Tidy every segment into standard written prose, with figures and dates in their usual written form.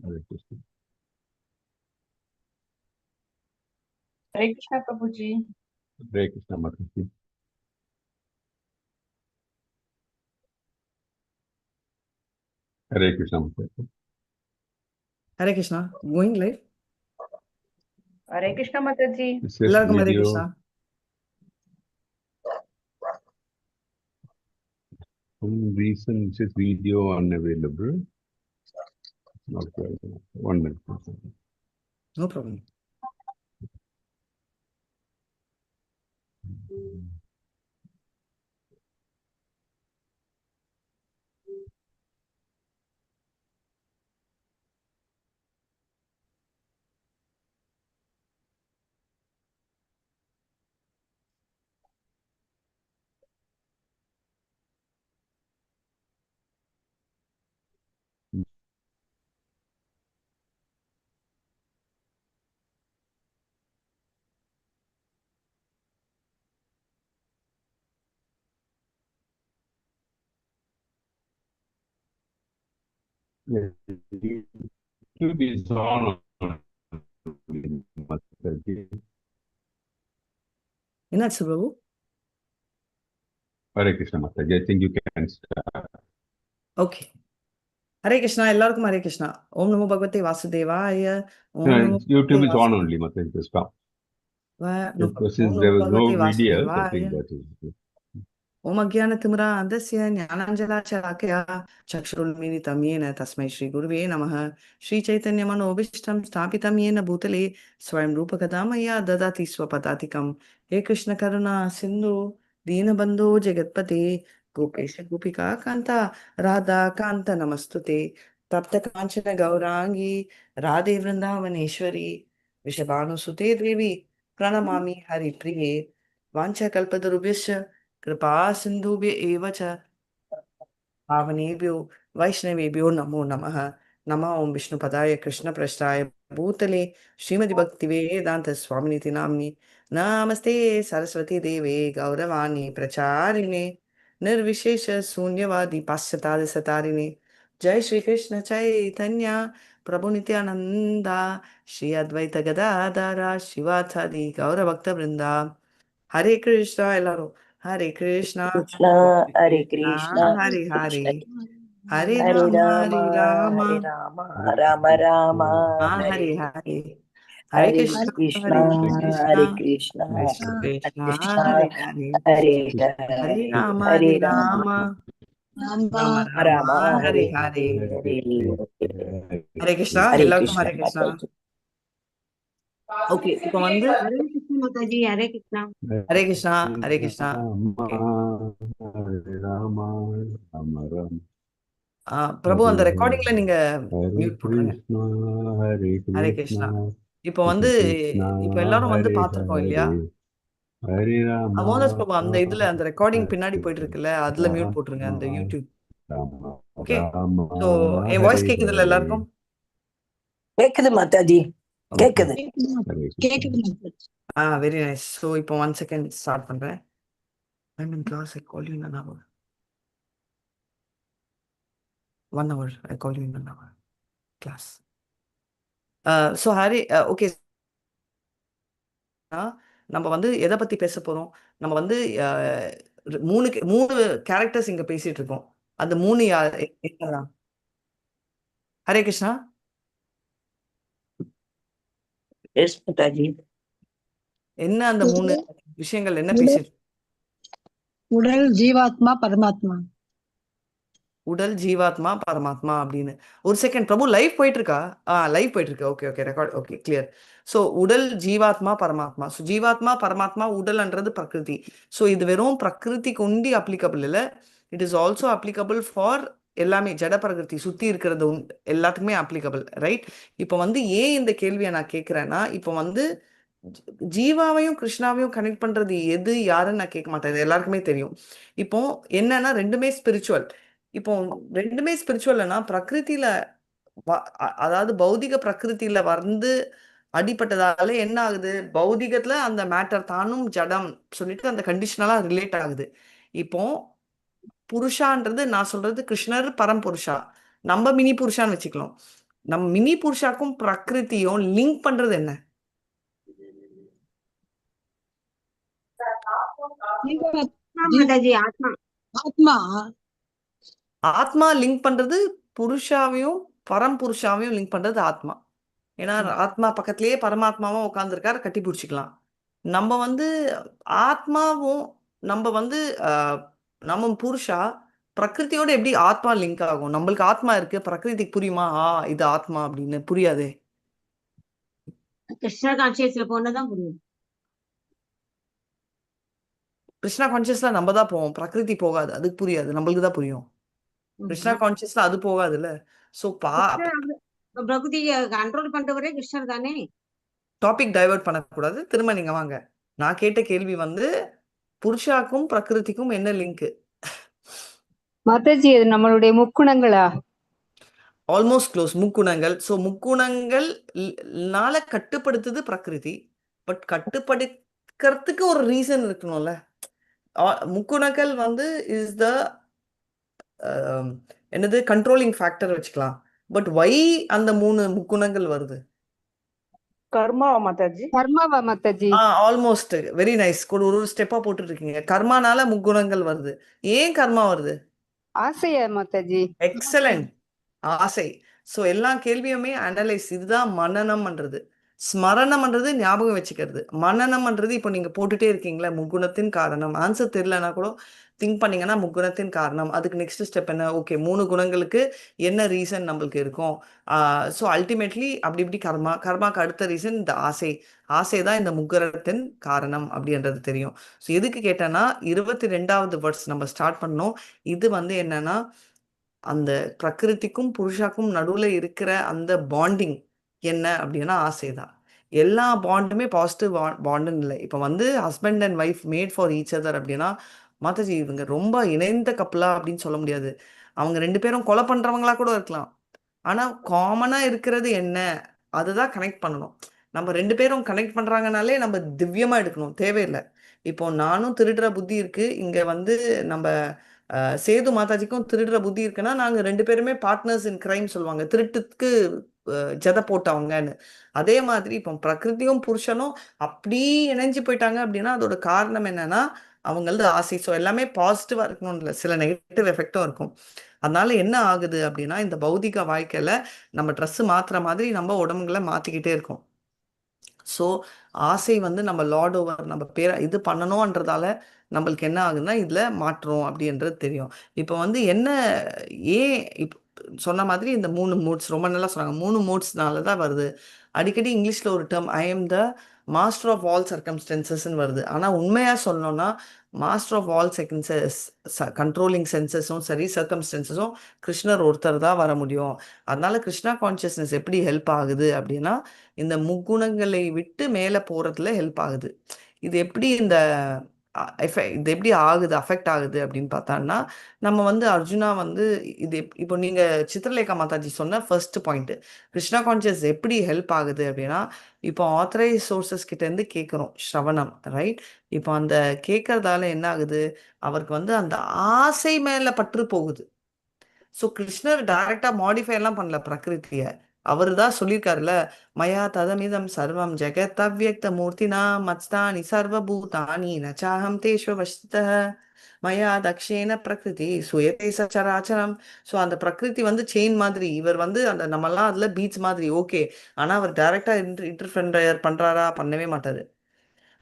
Hare Krishna. Hare Krishna, Prabhuji. Hare Krishna, Mataji. Hare Krishna, Mataji. Hare Krishna. Going live. Hare Krishna, Mataji. This is எல்லாருக்கும் Hare video. Krishna. Some reason this video unavailable. Not available. 1 minute. No problem. Yeah, YouTube is on. Mataji. என்னாச்சு பிரபு? Hare Krishna, Mataji. I think you can start. Okay. Hare Krishna, எல்லாருக்கும் ஹரே கிருஷ்ணா. ஓம் நமோ பகவதே வாசுதேவாய. ஓம் No, நமோ YouTube பகவதே is on only, Mataji. Just stop. No Because problem. since there was no Bhagavate video, I Vasudevaya. think that is. ஓம் அஜ்ஞானதிமிராந்தஸ்ய ஞானாஞ்சலாச்சலாக்கயா சக்ஷுருன்மிலிதம் येन தஸ்மை ஸ்ரீ குருவே நமः. ஸ்ரீ சைத்தன்ய மனோபீஷ்டம் ஸ்தாபிதம் येन பூதலே ஸ்வயம் ரூபகதா மயா ததாதி ஸ்வபதாதிகம். ஹே கிருஷ்ண கருணா சிந்து தீனபந்தோ ஜெகத்பதே கோபேஷ கோபிகா காந்தா ராதா காந்த நமஸ்துதே. தப்த காஞ்சன கௌராங்கி ராதே விருந்தாவனேஸ்வரி விஷபானுசுதே தேவி பிரணமாமி ஹரிப்ரியே. வாஞ்சகல்பதருபியஸ்ச कृपा सिन्धुभ्य एव च पावनेभ्यो वैष्णवेभ्यो नमो नमः. नमः ओं विष्णुपदाय कृष्णप्रष्टाय भूतले श्रीमद् भक्तिवेदान्त स्वामिनिति नाम्नि नमस्ते सरस्वती देवे गौरवाणी प्रचारिणे निर्विशेष शून्यवादी पाश्चात्य सतारिणे. जय श्री कृष्ण चैतन्य प्रभु नित्यानंदा श्री अद्वैत गदाधर शिवाचार्य गौरभक्त वृंदा. हरे कृष्णा எல்லாரும் हरे कृष्णा कृष्णा हरे कृष्णा कृष्णा हरे हरे हरे हरे राम राम हरे राम हरे राम राम राम हरे हरे हरे. हरे हरे कृष्णा कृष्णा कृष्णा हरे कृष्णा कृष्ण कृष्ण कृष्णा हरे हरे हरे हरे हरे राम हरे राम राम राम हरे हरे हरे. हरे हरे कृष्णा हरे எல்லாருக்கும் कृष्णा हरे कृष्णा. माताजी ஓகே, இப்போ வந்து Hare Krishna, Mataji. Hare Krishna. Hare Krishna Hare Krishna. Okay, Hare Rama, Rama Rama. Prabhu அந்த Hare ரெக்கார்டிங்ல நீங்க Hare மியூட் போட்டுருங்க. Krishna, Hare Hare Krishna, Krishna. இப்போ வந்து Krishna இப்போ எல்லாரும் வந்து Hare பார்த்துருக்கோம் இல்லையா? Hare, Hare Rama, மோகன்தாஸ் பிரபு அந்த இதுல அந்த ரெக்கார்டிங் பின்னாடி போயிட்டு Hare இருக்குல்ல, அதுல மியூட் போட்டுருங்க அந்த YouTube. Rama, okay, Rama, so என் Hare வாய்ஸ் கேட்குதுல்ல Hare. எல்லாருக்கும்? கேக்குது மாதாஜி ஓகே, கேக்குது Hare Krishna. Very nice. So இப்போ 1 செகண்ட் ஸ்டார்ட் பண்றேன். I'm in class, I call you in an hour. 1 hour, I call you in an hour. Class. So Hari, okay, நம்ம வந்து எதை பத்தி பேச போறோம்? நம்ம வந்து மூணு கேரக்டர்ஸ் இங்க பேசிட்டு இருக்கோம். அந்த 3 என்னலாம்? ஹரே கிருஷ்ணா. எஸ் மாதாஜி என்ன அந்த 3 விஷயங்கள் என்ன பேசிட்டு? உடல், ஜீவாத்மா, பரமாத்மா. உடல், ஜீவாத்மா, பரமாத்மா அப்படின்னு. ஒரு செகண்ட் பிரபு, லைவ் போயிட்டு இருக்கா? லைவ் போயிட்டு இருக்கு. Okay okay, record. Okay, clear. So உடல், ஜீவாத்மா, பரமாத்மா. ஸோ ஜீவாத்மா, பரமாத்மா, உடல்ன்றது பிரகிருதி. ஸோ இது வெறும் பிரகிருதிக்கு ஒண்டி அப்ளிகபிள் இல்லை. It is also applicable for எல்லாமே ஜட பிரகிருதி சுத்தி இருக்கிறது எல்லாத்துக்குமே அப்ளிகபிள், ரைட்? இப்போ வந்து ஏன் இந்த கேள்வியை நான் கேட்கிறேன்னா, இப்போ வந்து ஜீவாவையும் கிருஷ்ணாவையும் கனெக்ட் பண்றது எது யாருன்னு நான் கேட்க மாட்டேன். இது எல்லாருக்குமே தெரியும். இப்போ என்னன்னா ரெண்டுமே ஸ்பிரிச்சுவல். இப்போ ரெண்டுமே ஸ்பிரிச்சுவல்னா பிரகிருதியில அதாவது பௌதிக பிரகிருதியில வந்து அடிப்பட்டதால என்ன ஆகுது? பௌதிகத்துல அந்த மேட்டர் தானும் ஜடம் சொல்லிட்டு அந்த கண்டிஷனலா ரிலேட் ஆகுது. இப்போ புருஷான்றது நான் சொல்றது கிருஷ்ணர் பரம்புருஷா, நம்ம மினி புருஷான்னு வச்சுக்கலாம். நம்ம மினி புருஷாக்கும் பிரகிருதியும் லிங்க் பண்றது என்ன? மாதாஜி ஆத்மா. ஆத்மா. ஆத்மா லிங்க் பண்றது புருஷாவையும் பரம்புருஷாவையும் லிங்க் பண்றது ஆத்மா. ஏன்னா ஆத்மா பக்கத்திலேயே பரமாத்மாவும் உட்காந்துருக்காரு, கட்டி பிடிச்சிக்கலாம். நம்ம வந்து ஆத்மாவும் நம்ம வந்து நம்ம புருஷா பிரகிருதியோட எப்படி ஆத்மா லிங்க் ஆகும்? நம்மளுக்கு ஆத்மா இருக்கு, பிரகிருதிக்கு புரியுமா இது ஆத்மா அப்படின்னு? புரியாதே. கிருஷ்ணா கான்சியஸ்ல போனதான் புரியும். கிருஷ்ணா கான்சியஸ்ல நம்ம தான் போவோம், பிரகிருதி போகாது, அதுக்கு புரியாது, நம்மளுக்கு தான் புரியும். கிருஷ்ணா கான்சியஸ்ல அது போகாதுல்ல. ஸோ பிரகிருதியை கண்ட்ரோல் பண்றவரே கிருஷ்ணர் தானே. டாபிக் டைவர்ட் பண்ணக்கூடாது, திரும்ப நீங்க வாங்க. நான் கேட்ட கேள்வி வந்து புருஷாக்கும் பிரகிருதிக்கும் என்ன லிங்க்? மாதாஜி அது நம்மளுடைய முக்குணங்களா? Almost close. முக்குணங்கள். ஸோ முக்குணங்கள்னால கட்டுப்படுத்துது பிரகிருதி. பட் கட்டுப்படுக்கிறதுக்கு ஒரு ரீசன் இருக்கணும்ல. முக்குணங்கள் வந்து இஸ் த என்னது கண்ட்ரோலிங் ஃபேக்டர் வச்சுக்கலாம். பட் வை அந்த 3 முக்குணங்கள் வருது? கர்மாவா மாதாஜி? கர்மாவா மாதாஜி? Almost very nice. ஒரு ஸ்டெப்பா போட்டுட்டு இருக்கீங்க. கர்மானால முக்குணங்கள் வருது. ஏன் கர்மா வருது? ஆசையா மாதாஜி? எக்ஸலண்ட். ஆசை. ஸோ எல்லா கேள்வியுமே அனலைஸ். இதுதான் மனனம்ன்றது. ஸ்மரணம்ன்றது ஞாபகம் வச்சுக்கிறது. மனனம்ன்றது இப்போ நீங்க போட்டுட்டே இருக்கீங்களா, முக்குணத்தின் காரணம். ஆன்சர் தெரியலனா கூட திங்க் பண்ணீங்கன்னா முக்குணத்தின் காரணம். அதுக்கு நெக்ஸ்ட் ஸ்டெப் என்ன? ஓகே, 3 குணங்களுக்கு என்ன ரீசன் நம்மளுக்கு இருக்கும்? ஸோ அல்டிமேட்லி அப்படி இப்படி கர்மாக்கு அடுத்த ரீசன் இந்த ஆசை. ஆசை தான் இந்த முக்குணத்தின் காரணம் அப்படின்றது தெரியும். ஸோ எதுக்கு கேட்டேன்னா 22வது வேர்ட்ஸ் நம்ம ஸ்டார்ட் பண்ணோம். இது வந்து என்னன்னா அந்த பிரகிருதிக்கும் புருஷாக்கும் நடுவில் இருக்கிற அந்த பாண்டிங் என்ன அப்படின்னா ஆசை தான். எல்லா பாண்டுமே பாசிட்டிவ் பாண்டுன்னு இல்லை. இப்போ வந்து husband and wife made for each other அப்படின்னா மாதாஜி இவங்க ரொம்ப இணைந்த கப்பலா அப்படின்னு சொல்ல முடியாது. அவங்க 2 பேரும் கொலை பண்றவங்களா கூட இருக்கலாம். ஆனா காமனா இருக்கிறது என்ன, அதுதான் கனெக்ட் பண்ணணும். நம்ம 2 பேரும் கனெக்ட் பண்றாங்கனாலே நம்ம திவ்யமா எடுக்கணும், தேவையில்லை. இப்போ நானும் திருடுற புத்தி இருக்கு, இங்க வந்து நம்ம சேது மாதாஜிக்கும் திருடுற புத்தி இருக்குன்னா நாங்க 2 பேருமே பார்ட்னர்ஸ் இன் கிரைம் சொல்லுவாங்க, திருட்டுக்கு ஜதை போட்டவங்கன்னு. அதே மாதிரி இப்போ பிரகிருதியும் புருஷனும் அப்படி இணைஞ்சு போயிட்டாங்க அப்படின்னா அதோட காரணம் என்னன்னா அவங்களது ஆசை. ஸோ எல்லாமே பாசிட்டிவா இருக்கணும் இல்லை, சில நெகட்டிவ் எஃபெக்டும் இருக்கும். அதனால என்ன ஆகுது அப்படின்னா இந்த பௌதிக வாழ்க்கையில நம்ம ட்ரெஸ் மாத்துற மாதிரி நம்ம உடம்புகளை மாத்திக்கிட்டே இருக்கோம். ஸோ ஆசை வந்து நம்ம லார்ட் ஓவர் நம்ம பேரை இது பண்ணணும்ன்றதால நம்மளுக்கு என்ன ஆகுதுன்னா இதில் மாற்றோம் அப்படின்றது தெரியும். இப்போ வந்து என்ன ஏன் சொன்ன மாதிரி இந்த 3 மூட்ஸ் ரொம்ப நல்லா சொன்னாங்க. 3 மூட்ஸ்னால தான் வருது. அடிக்கடி இங்கிலீஷில் ஒரு term I am the master of all சர்க்கம்ஸ்டன்சஸ்ன்னு வருது. ஆனால் உண்மையாக சொல்லணும்னா மாஸ்டர் ஆஃப் ஆல் கண்ட்ரோலிங் சென்சஸும் சரி சர்க்கம்ஸ்டன்சஸும் கிருஷ்ணர் ஒருத்தர் தான் வர முடியும். அதனால கிருஷ்ணா கான்சியஸ்னஸ் எப்படி ஹெல்ப் ஆகுது அப்படின்னா இந்த முக்குணங்களை விட்டு மேலே போகிறதுல ஹெல்ப் ஆகுது. இது எப்படி இந்த இது எப்படி ஆகுது, அஃபெக்ட் ஆகுது அப்படின்னு பார்த்தான்னா நம்ம வந்து அர்ஜுனா வந்து இது இப்போ நீங்கள் சித்திரலேகா மாதாஜி சொன்ன ஃபர்ஸ்ட் பாயிண்ட் கிருஷ்ணா கான்சியஸ் எப்படி ஹெல்ப் ஆகுது அப்படின்னா இப்போ ஆத்தரைஸ் சோர்சஸ் கிட்டேருந்து கேட்குறோம் ஸ்ரவணம், ரைட்? இப்போ அந்த கேட்கறதால என்ன ஆகுது, அவருக்கு வந்து அந்த ஆசை மேலே பற்று போகுது. ஸோ கிருஷ்ணர் டைரக்டா மாடிஃபை எல்லாம் பண்ணல பிரகிருத்திய. அவரு தான் சொல்லியிருக்காருல்ல, மயா ததமிதம் சர்வம் ஜெகத் அவ்யக்த மூர்த்தினா மத்ஸ்தானி சர்வபூதானி நச்சாஹம் தேஷ்வ வஷ்தः மயா தக்ஷேன பிரகிருதி சுயதே சச்சராச்சரம். ஸோ அந்த பிரகிருதி வந்து செயின் மாதிரி, இவர் வந்து அந்த நம்மலாம் அதுல பீட்ஸ் மாதிரி, ஓகே. ஆனா அவர் டைரக்டா இன்டர்ஃபெயர் பண்றாரா? பண்ணவே மாட்டாரு.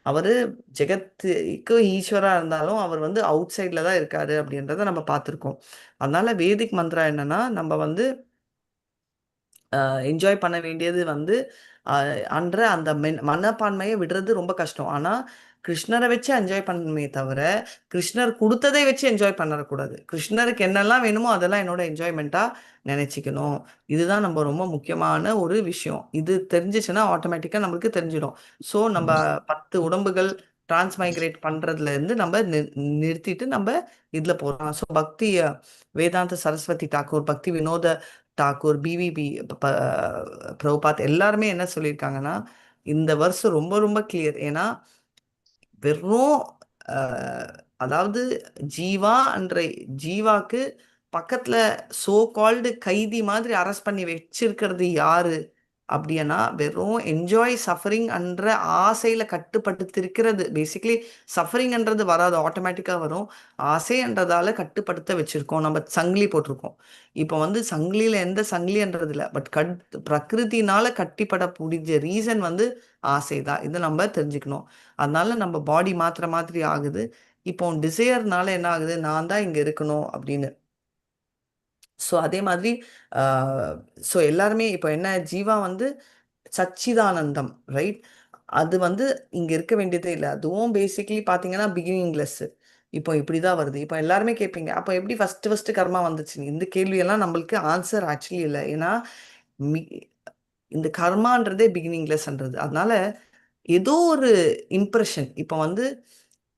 அவரு ஜெகத்துக்கு ஈஸ்வரா இருந்தாலும் அவர் வந்து அவுட் சைட்ல தான் இருக்காரு அப்படின்றத நம்ம பார்த்துருக்கோம். அதனால வேதிக் மந்த்ரா என்னன்னா நம்ம வந்து என்ஜாய் பண்ண வேண்டியது வந்து அன்ற அந்த மனப்பான்மையை விடுறது ரொம்ப கஷ்டம். ஆனால் கிருஷ்ணரை வச்சு என்ஜாய் பண்ணணுமே தவிர கிருஷ்ணர் கொடுத்ததை வச்சு என்ஜாய் பண்ணக்கூடாது. கிருஷ்ணருக்கு என்னெல்லாம் வேணுமோ அதெல்லாம் என்னோட என்ஜாய்மெண்ட்டாக நினச்சிக்கணும். இதுதான் நம்ம ரொம்ப முக்கியமான ஒரு விஷயம். இது தெரிஞ்சிச்சுன்னா ஆட்டோமேட்டிக்காக நம்மளுக்கு தெரிஞ்சிடும். ஸோ நம்ம 10 உடம்புகள் டிரான்ஸ்மைக்ரேட் பண்ணுறதுலேருந்து நம்ம நிறுத்திட்டு நம்ம இதில் போகிறோம். ஸோ பக்தி வேதாந்த சரஸ்வதி தாக்கூர், பக்தி வினோத தாக்கூர், பிவிபி பிரபுபாத் எல்லாருமே என்ன சொல்லியிருக்காங்கன்னா இந்த வருஷம் ரொம்ப ரொம்ப கிளியர். ஏன்னா வெறும் அதாவது ஜீவாக்கு பக்கத்துல சோ கால்டு கைதி மாதிரி அரெஸ்ட் பண்ணி வச்சிருக்கிறது யாரு அப்படின்னா வெறும் என்ஜாய் சஃபரிங் என்ற ஆசையில கட்டுப்படுத்திருக்கிறது. பேசிக்கலி சஃபரிங்ன்றது வராது, ஆட்டோமேட்டிக்கா வரும். ஆசைன்றதால கட்டுப்படுத்த வச்சிருக்கோம், நம்ம சங்கிலி போட்டிருக்கோம். இப்போ வந்து சங்கிலியில எந்த சங்கிலின்றது இல்லை, பட் பிரகிருதினால கட்டிப்பட முடிஞ்ச ரீசன் வந்து ஆசை தான். இதை நம்ம தெரிஞ்சுக்கணும். அதனால நம்ம பாடி மாத்திர மாதிரி ஆகுது. இப்போ டிசையர்னால என்ன ஆகுது, நான் தான் இங்க இருக்கணும் அப்படின்னு. ஸோ அதே மாதிரி ஸோ எல்லாருமே இப்போ என்ன, ஜீவா வந்து சச்சிதானந்தம், ரைட்? அது வந்து இங்க இருக்க வேண்டியதே இல்லை. அதுவும் பேசிக்கலி பார்த்தீங்கன்னா பிகினிங்லெஸ். இப்போ இப்படிதான் வருது. இப்போ எல்லாருமே கேட்பீங்க, அப்போ எப்படி ஃபர்ஸ்ட் ஃபர்ஸ்ட் கர்மா வந்துச்சு? இந்த கேள்வியெல்லாம் நம்மளுக்கு ஆன்சர் ஆக்சுவலி இல்லை. ஏன்னா இந்த கர்மான்றதே பிகினிங்லெஸ்ன்றது. அதனால ஏதோ ஒரு இம்ப்ரெஷன், இப்போ வந்து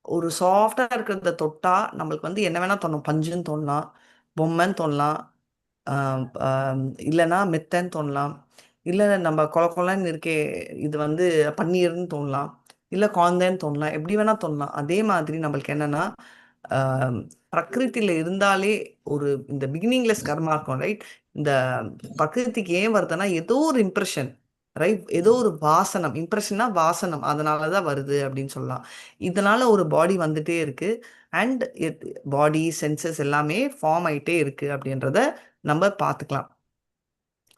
ஒரு சாஃப்டா இருக்கிறத தொட்டா நம்மளுக்கு வந்து என்ன வேணா தோணும். பஞ்சுன்னு தோணலாம், பொம்மைன்னு தோணலாம், இல்லைன்னா மெத்தன்னு தோணலாம், இல்லை நம்ம கொலன்னு இருக்கே இது வந்து பன்னீர்னு தோணலாம், இல்லை குழந்தைன்னு தோணலாம், எப்படி வேணா தோணலாம். அதே மாதிரி நம்மளுக்கு என்னன்னா பிரகிருத்தில இருந்தாலே ஒரு இந்த பிகினிங்லெஸ் கர்மா இருக்கும், ரைட்? இந்த பிரகிருதிக்கு ஏன் வருதுன்னா ஏதோ ஒரு இம்ப்ரெஷன், ரைட்? ஏதோ ஒரு வாசனம், இம்ப்ரெஷன்னா வாசனம், அதனாலதான் வருது அப்படின்னு சொல்லலாம். இதனால ஒரு பாடி வந்துட்டே இருக்கு, அண்ட் பாடி சென்சஸ் எல்லாமே ஃபார்ம் ஆயிட்டே இருக்கு அப்படின்றத நம்ம பார்த்துக்கலாம்.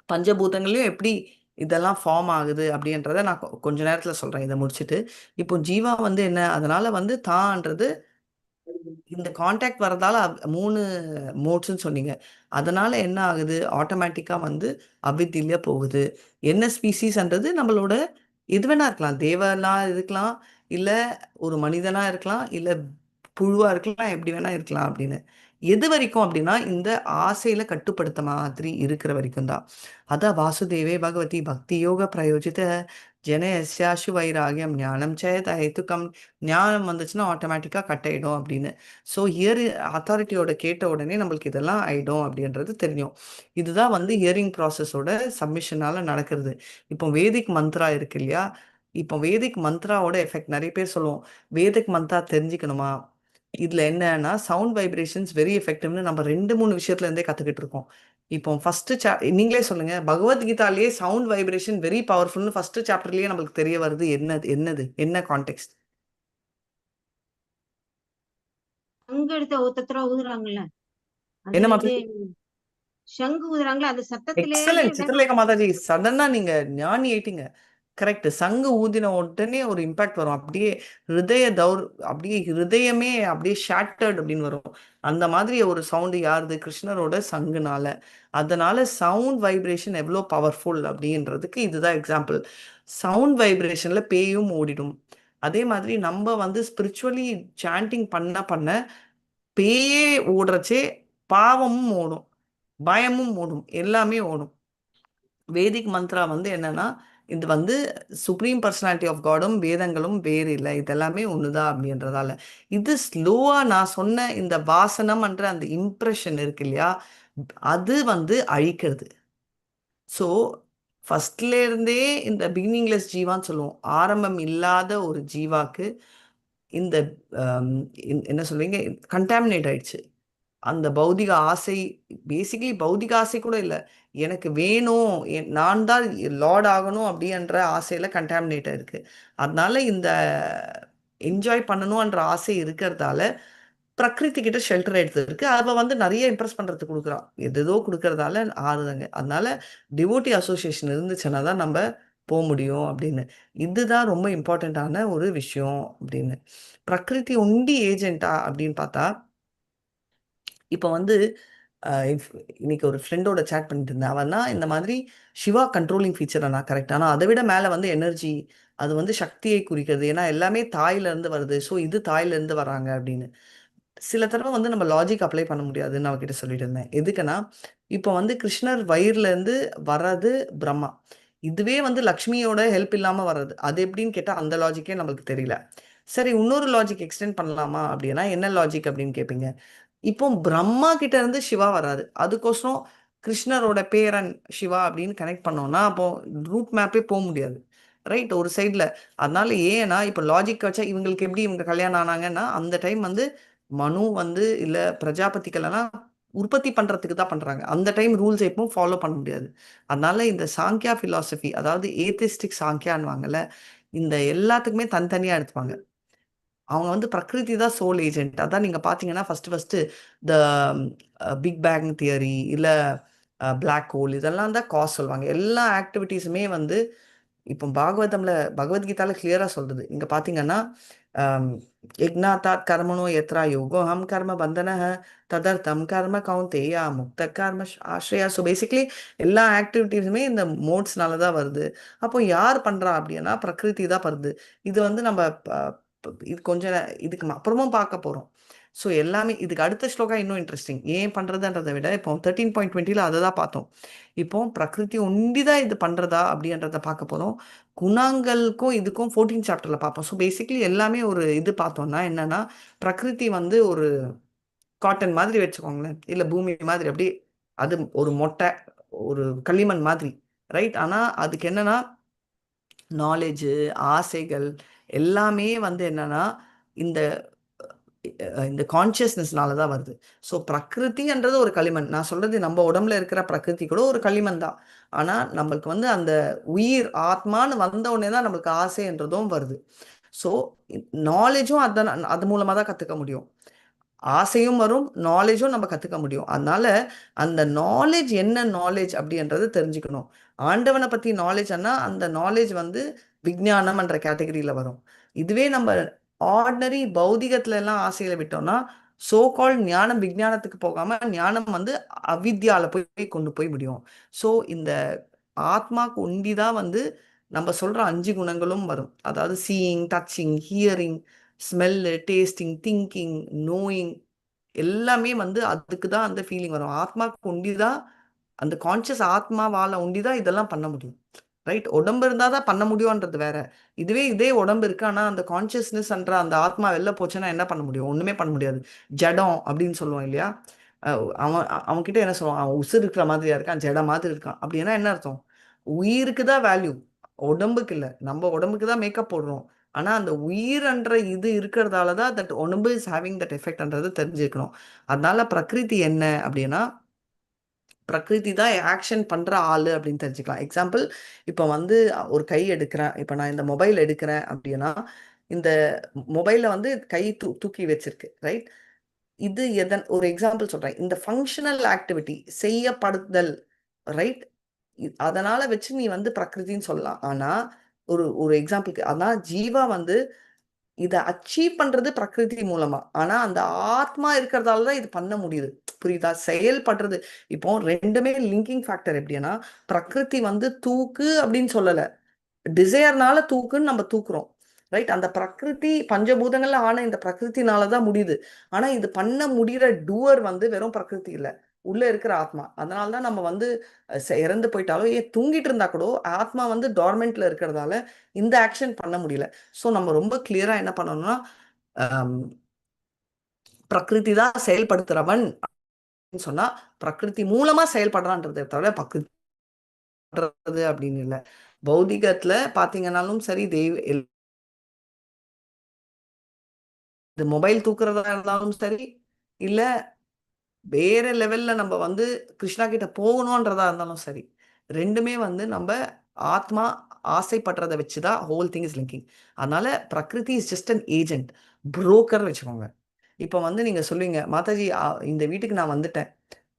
பஞ்சபூதங்களையும் எப்படி இதெல்லாம் ஃபார்ம் ஆகுது அப்படின்றத நான் கொஞ்ச நேரத்துல சொல்றேன், இதை முடிச்சுட்டு. இப்போ ஜீவா வந்து என்ன, அதனால வந்து தான்ன்றது இந்த கான்டாக்ட் வரதால 3 மோட்ஸ்ன்னு சொன்னீங்க. அதனால என்ன ஆகுது, ஆட்டோமேட்டிக்கா வந்து அவித்தில போகுது. என்ன ஸ்பீசிஸ்ன்றது நம்மளோட எது வேணா இருக்கலாம், தேவனா இருக்கலாம், இல்ல ஒரு மனிதனா இருக்கலாம், இல்ல புழுவா இருக்கலாம், எப்படி வேணா இருக்கலாம் அப்படின்னு. எது வரைக்கும் அப்படின்னா இந்த ஆசையில கட்டுப்படுத்த மாதிரி இருக்கிற வரைக்கும் தான். அதான் வாசுதேவே பகவதி பக்தி யோக பிரயோஜித ஜனயஸ்யாசு வைராகியம் ஞானம் சேத ஹேத்துக்கம். ஞானம் வந்துச்சுன்னா ஆட்டோமேட்டிக்கா கட் ஆயிடும் அப்படின்னு. ஸோ ஹியர் அத்தாரிட்டியோட கேட்ட உடனே நம்மளுக்கு இதெல்லாம் ஆயிடும் அப்படின்றது தெரியும். இதுதான் வந்து ஹியரிங் ப்ராசஸோட சப்மிஷனால நடக்கிறது. இப்போ வேதிக் மந்த்ரா இருக்கு இல்லையா, இப்போ வேதிக் மந்த்ராவோட எஃபெக்ட் நிறைய பேர் சொல்லுவோம், வேதிக் மந்த்ரா தெரிஞ்சுக்கணுமா? இதுல என்னன்னா சவுண்ட் வைப்ரேஷன்ஸ் வெரி எஃபெக்டிவ்னு நம்ம 2-3 விஷயத்துல இருந்தே கத்துக்கிட்டு இருக்கோம். இப்போ ஃபர்ஸ்ட் நீங்களே சொல்லுங்க, பகவத்கீதாலேயே சவுண்ட் வைப்ரேஷன் வெரி பவர்ஃபுல்னு ஃபர்ஸ்ட் சாப்டர்லயே நம்மளுக்கு தெரிய வருது. என்ன கான்டெக்ட்? அங்க எடுத்த ஒருத்தர ஊதுறாங்கல்ல, என்ன அதுல மாதிரி? இருந்தே சங்கு ஊதுறாங்களா, அந்த சத்தத்திலே எக்ஸலன்ட் சித்திரலேகா மாதாஜி, சடனா நீங்க ஞானி ஆயிட்டீங்க. கரெக்ட். சங்கு ஊதின உடனே ஒரு இம்பாக்ட் வரும், அப்படியே ஹிருதய அப்படியே ஹிருதயமே அப்படியே ஷேட்டர்ட் அப்படின்னு வரும். அந்த மாதிரி ஒரு சவுண்டு யாருது, கிருஷ்ணரோட சங்குனால. அதனால சவுண்ட் வைப்ரேஷன் எவ்வளோ பவர்ஃபுல் அப்படின்றதுக்கு இதுதான் எக்ஸாம்பிள். சவுண்ட் வைப்ரேஷன்ல பேயும் ஓடிடும். அதே மாதிரி நம்ம வந்து ஸ்பிரிச்சுவலி சாண்டிங் பண்ண பண்ண பேயே ஓடுறச்சே பாவமும் ஓடும், பயமும் ஓடும், எல்லாமே ஓடும். வேதிக் மந்த்ரா வந்து என்னன்னா இது வந்து சுப்ரீம் பர்சனாலிட்டி ஆஃப் காடும் வேதங்களும் வேறு இல்லை, இதெல்லாமே ஒண்ணுதான் அப்படின்றதால இது ஸ்லோவா நான் சொன்ன இந்த வாசனம் என்ற அந்த இம்ப்ரெஷன் இருக்கு இல்லையா, அது வந்து அழிக்கிறது. ஸோ ஃபர்ஸ்ட்ல இருந்தே இந்த பிகினிங்லெஸ் ஜீவான்னு சொல்லுவோம், ஆரம்பம் இல்லாத ஒரு ஜீவாக்கு இந்த என்ன சொல்றீங்க, கண்டாமினேட் ஆயிடுச்சு. அந்த பௌதிக ஆசை, பேசிக்கலி பௌதிக ஆசை கூட இல்லை, எனக்கு வேணும், நான் தான் லார்ட் ஆகணும் அப்படின்ற ஆசையில கண்டாமினேட் இருக்கு. அதனால இந்த என்ஜாய் பண்ணணும்ன்ற ஆசை இருக்கிறதால பிரகிருதி கிட்ட ஷெல்டர் எடுத்து இருக்கு. அவ வந்து நிறைய இம்ப்ரெஸ் பண்றதுக்கு கொடுக்குறான், எதோ கொடுக்கறதால ஆறுதுங்க. அதனால டிவோட்டி அசோசியேஷன் இருந்துச்சுன்னா தான் நம்ம போக முடியும் அப்படின்னு. இதுதான் ரொம்ப இம்பார்ட்டண்ட்டான ஒரு விஷயம் அப்படின்னு. பிரகிருதி ஒண்டி ஏஜென்ட்டா அப்படின்னு பார்த்தா, இப்போ வந்து இன்னைக்கு ஒரு ஃப்ரெண்டோட சேட் பண்ணிட்டு இருந்தேன். அவன்னா இந்த மாதிரி சிவா கண்ட்ரோலிங் ஃபீச்சர் நான் கரெக்ட், ஆனால் அதை விட மேலே வந்து எனர்ஜி, அது வந்து சக்தியை குறிக்கிறது. ஏன்னா எல்லாமே தாயிலேருந்து வருது, ஸோ இது தாயிலேருந்து வராங்க அப்படின்னு. சில தடவை வந்து நம்ம லாஜிக் அப்ளை பண்ண முடியாதுன்னு அவகிட்ட சொல்லிட்டு இருந்தேன். எதுக்குன்னா இப்போ வந்து கிருஷ்ணர் வயிறுலேருந்து வர்றது பிரம்மா, இதுவே வந்து லக்ஷ்மியோட ஹெல்ப் இல்லாமல் வர்றது, அது எப்படின்னு கேட்டால் அந்த லாஜிக்கே நம்மளுக்கு தெரியல. சரி, இன்னொரு லாஜிக் எக்ஸ்டெண்ட் பண்ணலாமா அப்படின்னா என்ன லாஜிக் அப்படின்னு கேட்பீங்க. இப்போ பிரம்மா கிட்ட இருந்து சிவா வராது, அதுக்கோசரம் கிருஷ்ணரோட பேரன் சிவா அப்படின்னு கனெக்ட் பண்ணோம்னா அப்போ ரூட் மேப்பே போக முடியாது, ரைட்? ஒரு சைட்ல. அதனால ஏன்னா இப்போ லாஜிக் வச்சா இவங்களுக்கு எப்படி இவங்க கல்யாணம் ஆனாங்கன்னா அந்த டைம் வந்து மனு வந்து இல்ல பிரஜாபதிக்கெல்லாம் உற்பத்தி பண்றதுக்கு தான் பண்றாங்க. அந்த டைம் ரூல்ஸ் எப்பவும் ஃபாலோ பண்ண முடியாது. அதனால இந்த சாங்கியா பிலாசபி, அதாவது ஏத்திஸ்டிக் சாங்கியான்னுவாங்கல்ல, இந்த எல்லாத்துக்குமே தனித்தனியா எடுத்துப்பாங்க. அவங்க வந்து பிரகிருதி தான் சோல் ஏஜென்ட். அதான் நீங்க பாத்தீங்கன்னா first the big bang theory இல்ல பிளாக் ஹோல் இதெல்லாம் தான் காஸ் சொல்லுவாங்க. எல்லா ஆக்டிவிட்டீஸுமே வந்து இப்போ பகவத்கீதால கிளியரா சொல்றது. இங்க பாத்தீங்கன்னா யக்ஞாத்தாத் கர்மணோ யத்ரா யோகோ ஹம் கர்ம பந்தனஹ ததர்த்தம் கர்ம கௌந்தேயா முக்த கர்ம ஆஸ்ரயா. ஸோ பேசிக்லி எல்லா ஆக்டிவிட்டீஸுமே இந்த மோட்ஸ்னால தான் வருது. அப்போ யார் பண்றா அப்படின்னா பிரகிருதி தான் வருது. இது வந்து நம்ம இது கொஞ்சம் இதுக்கு அப்புறமும் பார்க்க போறோம். ஸோ எல்லாமே இதுக்கு அடுத்த ஸ்லோகா இன்னும் இன்ட்ரெஸ்டிங். ஏன் பண்றதுன்றதை விட இப்போ 13.20 அதை தான் பார்த்தோம். இப்போ பிரகிருதி ஒண்டிதான் இது பண்றதா அப்படின்றத பார்க்க போறோம். குணங்களுக்கும் இதுக்கும் 14 சாப்டர்ல பார்ப்போம். ஸோ பேசிக்லி எல்லாமே ஒரு இது பார்த்தோம்னா என்னன்னா, பிரகிருதி வந்து ஒரு காட்டன் மாதிரி வச்சுக்கோங்களேன், இல்ல பூமி மாதிரி அப்படியே அது ஒரு மொட்டை ஒரு களிமண் மாதிரி, ரைட்? ஆனா அதுக்கு என்னன்னா நாலேஜு ஆசைகள் எல்லாமே வந்து என்னன்னா இந்த இந்த கான்சியஸ்னஸ்னால தான் வருது. ஸோ பிரகிருதின்றது ஒரு களிமண். நான் சொல்றது நம்ம உடம்புல இருக்கிற பிரகிருதி கூட ஒரு களிமண் தான். ஆனா நம்மளுக்கு வந்து அந்த உயிர் ஆத்மான்னு வந்த உடனே தான் நம்மளுக்கு ஆசைன்றதும் வருது. ஸோ நாலேஜும் அது மூலமா தான் கத்துக்க முடியும். ஆசையும் வரும், நாலேஜும் நம்ம கத்துக்க முடியும். அதனால அந்த நாலேஜ் என்ன நாலேஜ் அப்படின்றது தெரிஞ்சுக்கணும். ஆண்டவனை பத்தி நாலேஜ்னா அந்த நாலேஜ் வந்து விஞ்ஞானம் என்ற கேட்டகரியில வரும். இதுவே நம்ம ஆர்டினரி பௌதிகத்துல எல்லாம் ஆசையில விட்டோம்னா சோ கால் ஞானம் விஞ்ஞானத்துக்கு போகாம ஞானம் வந்து அவித்யால போய் கொண்டு போய் முடியும். ஸோ இந்த ஆத்மாக்கு உண்டிதான் வந்து நம்ம சொல்ற 5 குணங்களும் வரும். அதாவது seeing, touching, hearing, smell, tasting, thinking, knowing எல்லாமே வந்து அதுக்கு தான் அந்த ஃபீலிங் வரும். ஆத்மாக்கு உண்டிதான் அந்த கான்ஷியஸ் ஆத்மாவால உண்டிதான் இதெல்லாம் பண்ண முடியும், ரைட்? உடம்பு இருந்தால் தான் பண்ண முடியும்ன்றது வேற. இதே உடம்பு இருக்கு, ஆனால் அந்த கான்ஷியஸ்னஸ்ன்ற அந்த ஆத்மா வெளில போச்சுன்னா என்ன பண்ண முடியும்? ஒன்றுமே பண்ண முடியாது. ஜடம் அப்படின்னு சொல்லுவோம் இல்லையா? அவன்கிட்ட என்ன சொல்லுவான்? அவன் உசுர் இருக்கிற மாதிரியா இருக்கான், ஜடம் மாதிரி இருக்கான். அப்படின்னா என்ன அர்த்தம்? உயிருக்கு தான் வேல்யூ, உடம்புக்கு இல்லை. நம்ம உடம்புக்கு தான் மேக்கப் போடுறோம். ஆனால் அந்த உயிர்ன்ற இது இருக்கிறதால தான் தட் உடம்பு இஸ் ஹேவிங் தட் எஃபெக்ட்ன்றது தெரிஞ்சுக்கணும். அதனால பிரகிருதி என்ன அப்படின்னா பிரகிருதி தான் ஆக்ஷன் பண்ற ஆளு அப்படின்னு தெரிஞ்சுக்கலாம். எக்ஸாம்பிள், இப்போ வந்து ஒரு கை எடுக்கிறேன், இப்போ நான் இந்த மொபைல் எடுக்கிறேன் அப்படின்னா இந்த மொபைல வந்து கை தூக்கி வச்சிருக்கு, ரைட்? இது ஒரு எக்ஸாம்பிள் சொல்றேன். இந்த ஃபங்க்ஷனல் ஆக்டிவிட்டி செய்யப்படுதல், ரைட்? அதனால வச்சு நீ வந்து பிரகிருதின்னு சொல்லலாம். ஆனா ஒரு எக்ஸாம்பிளுக்கு அதான் ஜீவா வந்து இதை அச்சீவ் பண்றது பிரகிருதி மூலமா. ஆனா அந்த ஆத்மா இருக்கிறதால தான் இது பண்ண முடியுது. புரியுதா? செயல்படுறது இப்போ ரெண்டுமே லிங்கிங் ஃபேக்டர். எப்படின்னா பிரகிருதி வந்து தூக்கு அப்படின்னு சொல்லல, டிசையர்னால தூக்குன்னு நம்ம தூக்குறோம், ரைட்? அந்த பிரகிருதி பஞ்சபூதங்கள்ல ஆன இந்த பிரகிருத்தினாலதான் முடியுது. ஆனா இது பண்ண முடிகிற டூவர் வந்து வெறும் பிரகிருதி இல்லை, உள்ள இருக்கிற ஆத்மா. அதனாலதான் நம்ம வந்து இறந்து போயிட்டாலும் தூங்கிட்டு இருந்தா கூட ஆத்மா வந்து டார்மெண்ட்ல இருக்கிறதால இந்த ஆக்ஷன் பண்ண முடியல. ஸோ நம்ம ரொம்ப கிளியரா என்ன பண்ணணும்னா பிரகிருதி தான் செயல்படுத்துறவன் சொன்னா பிரகிருதி மூலமா செயல்படுறான்றதை தவிர பிரகிருதி அப்படின்னு இல்லை. பௌதிகத்துல பாத்தீங்கன்னாலும் சரி, இது மொபைல் தூக்குறதா இருந்தாலும் சரி, இல்ல வேற லெவல்ல நம்ம வந்து கிருஷ்ணா கிட்ட போகணும்ன்றதா இருந்தாலும் சரி, ரெண்டுமே வந்து நம்ம ஆத்மா ஆசைப்படுறதை வச்சுதான் ஹோல் திங் இஸ் லிங்கிங். அதனால பிரகிருதி is just an agent, broker வச்சுக்கோங்க. இப்போ வந்து நீங்க சொல்லுவீங்க, மாதாஜி இந்த வீட்டுக்கு நான் வந்துட்டேன்.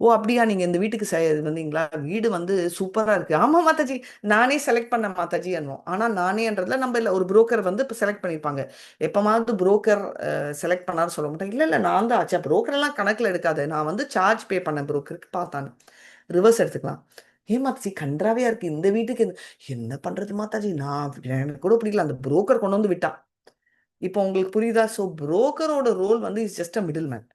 ஓ அப்படியா, நீங்க இந்த வீட்டுக்கு வந்தீங்களா? வீடு வந்து சூப்பரா இருக்கு. ஆமா மாதாஜி, நானே செலக்ட் பண்ண மாதாஜி என்னும். ஆனா நானேன்றதுல நம்ம இல்ல, ஒரு புரோக்கர் வந்து இப்போ செலக்ட் பண்ணிருப்பாங்க. எப்பமாவது புரோக்கர் செலக்ட் பண்ணாரு சொல்ல மாட்டேன். இல்ல நான் தான் ஆச்சா, புரோக்கர் எல்லாம் கணக்குல எடுக்காது, நான் வந்து சார்ஜ் பே பண்ண புரோக்கருக்கு பார்த்தான்னு. ரிவர்ஸ் எடுத்துக்கலாம். ஏன் மாதாஜி கன்றாவியா இருக்கு இந்த வீட்டுக்கு, என்ன பண்றது மாதாஜி, எனக்கு கூட பிடிக்கல, அந்த புரோக்கர் கொண்டு வந்து விட்டான். இப்போ உங்களுக்கு புரியுதா? ஸோ புரோக்கரோட ரோல் வந்து is just a middle man.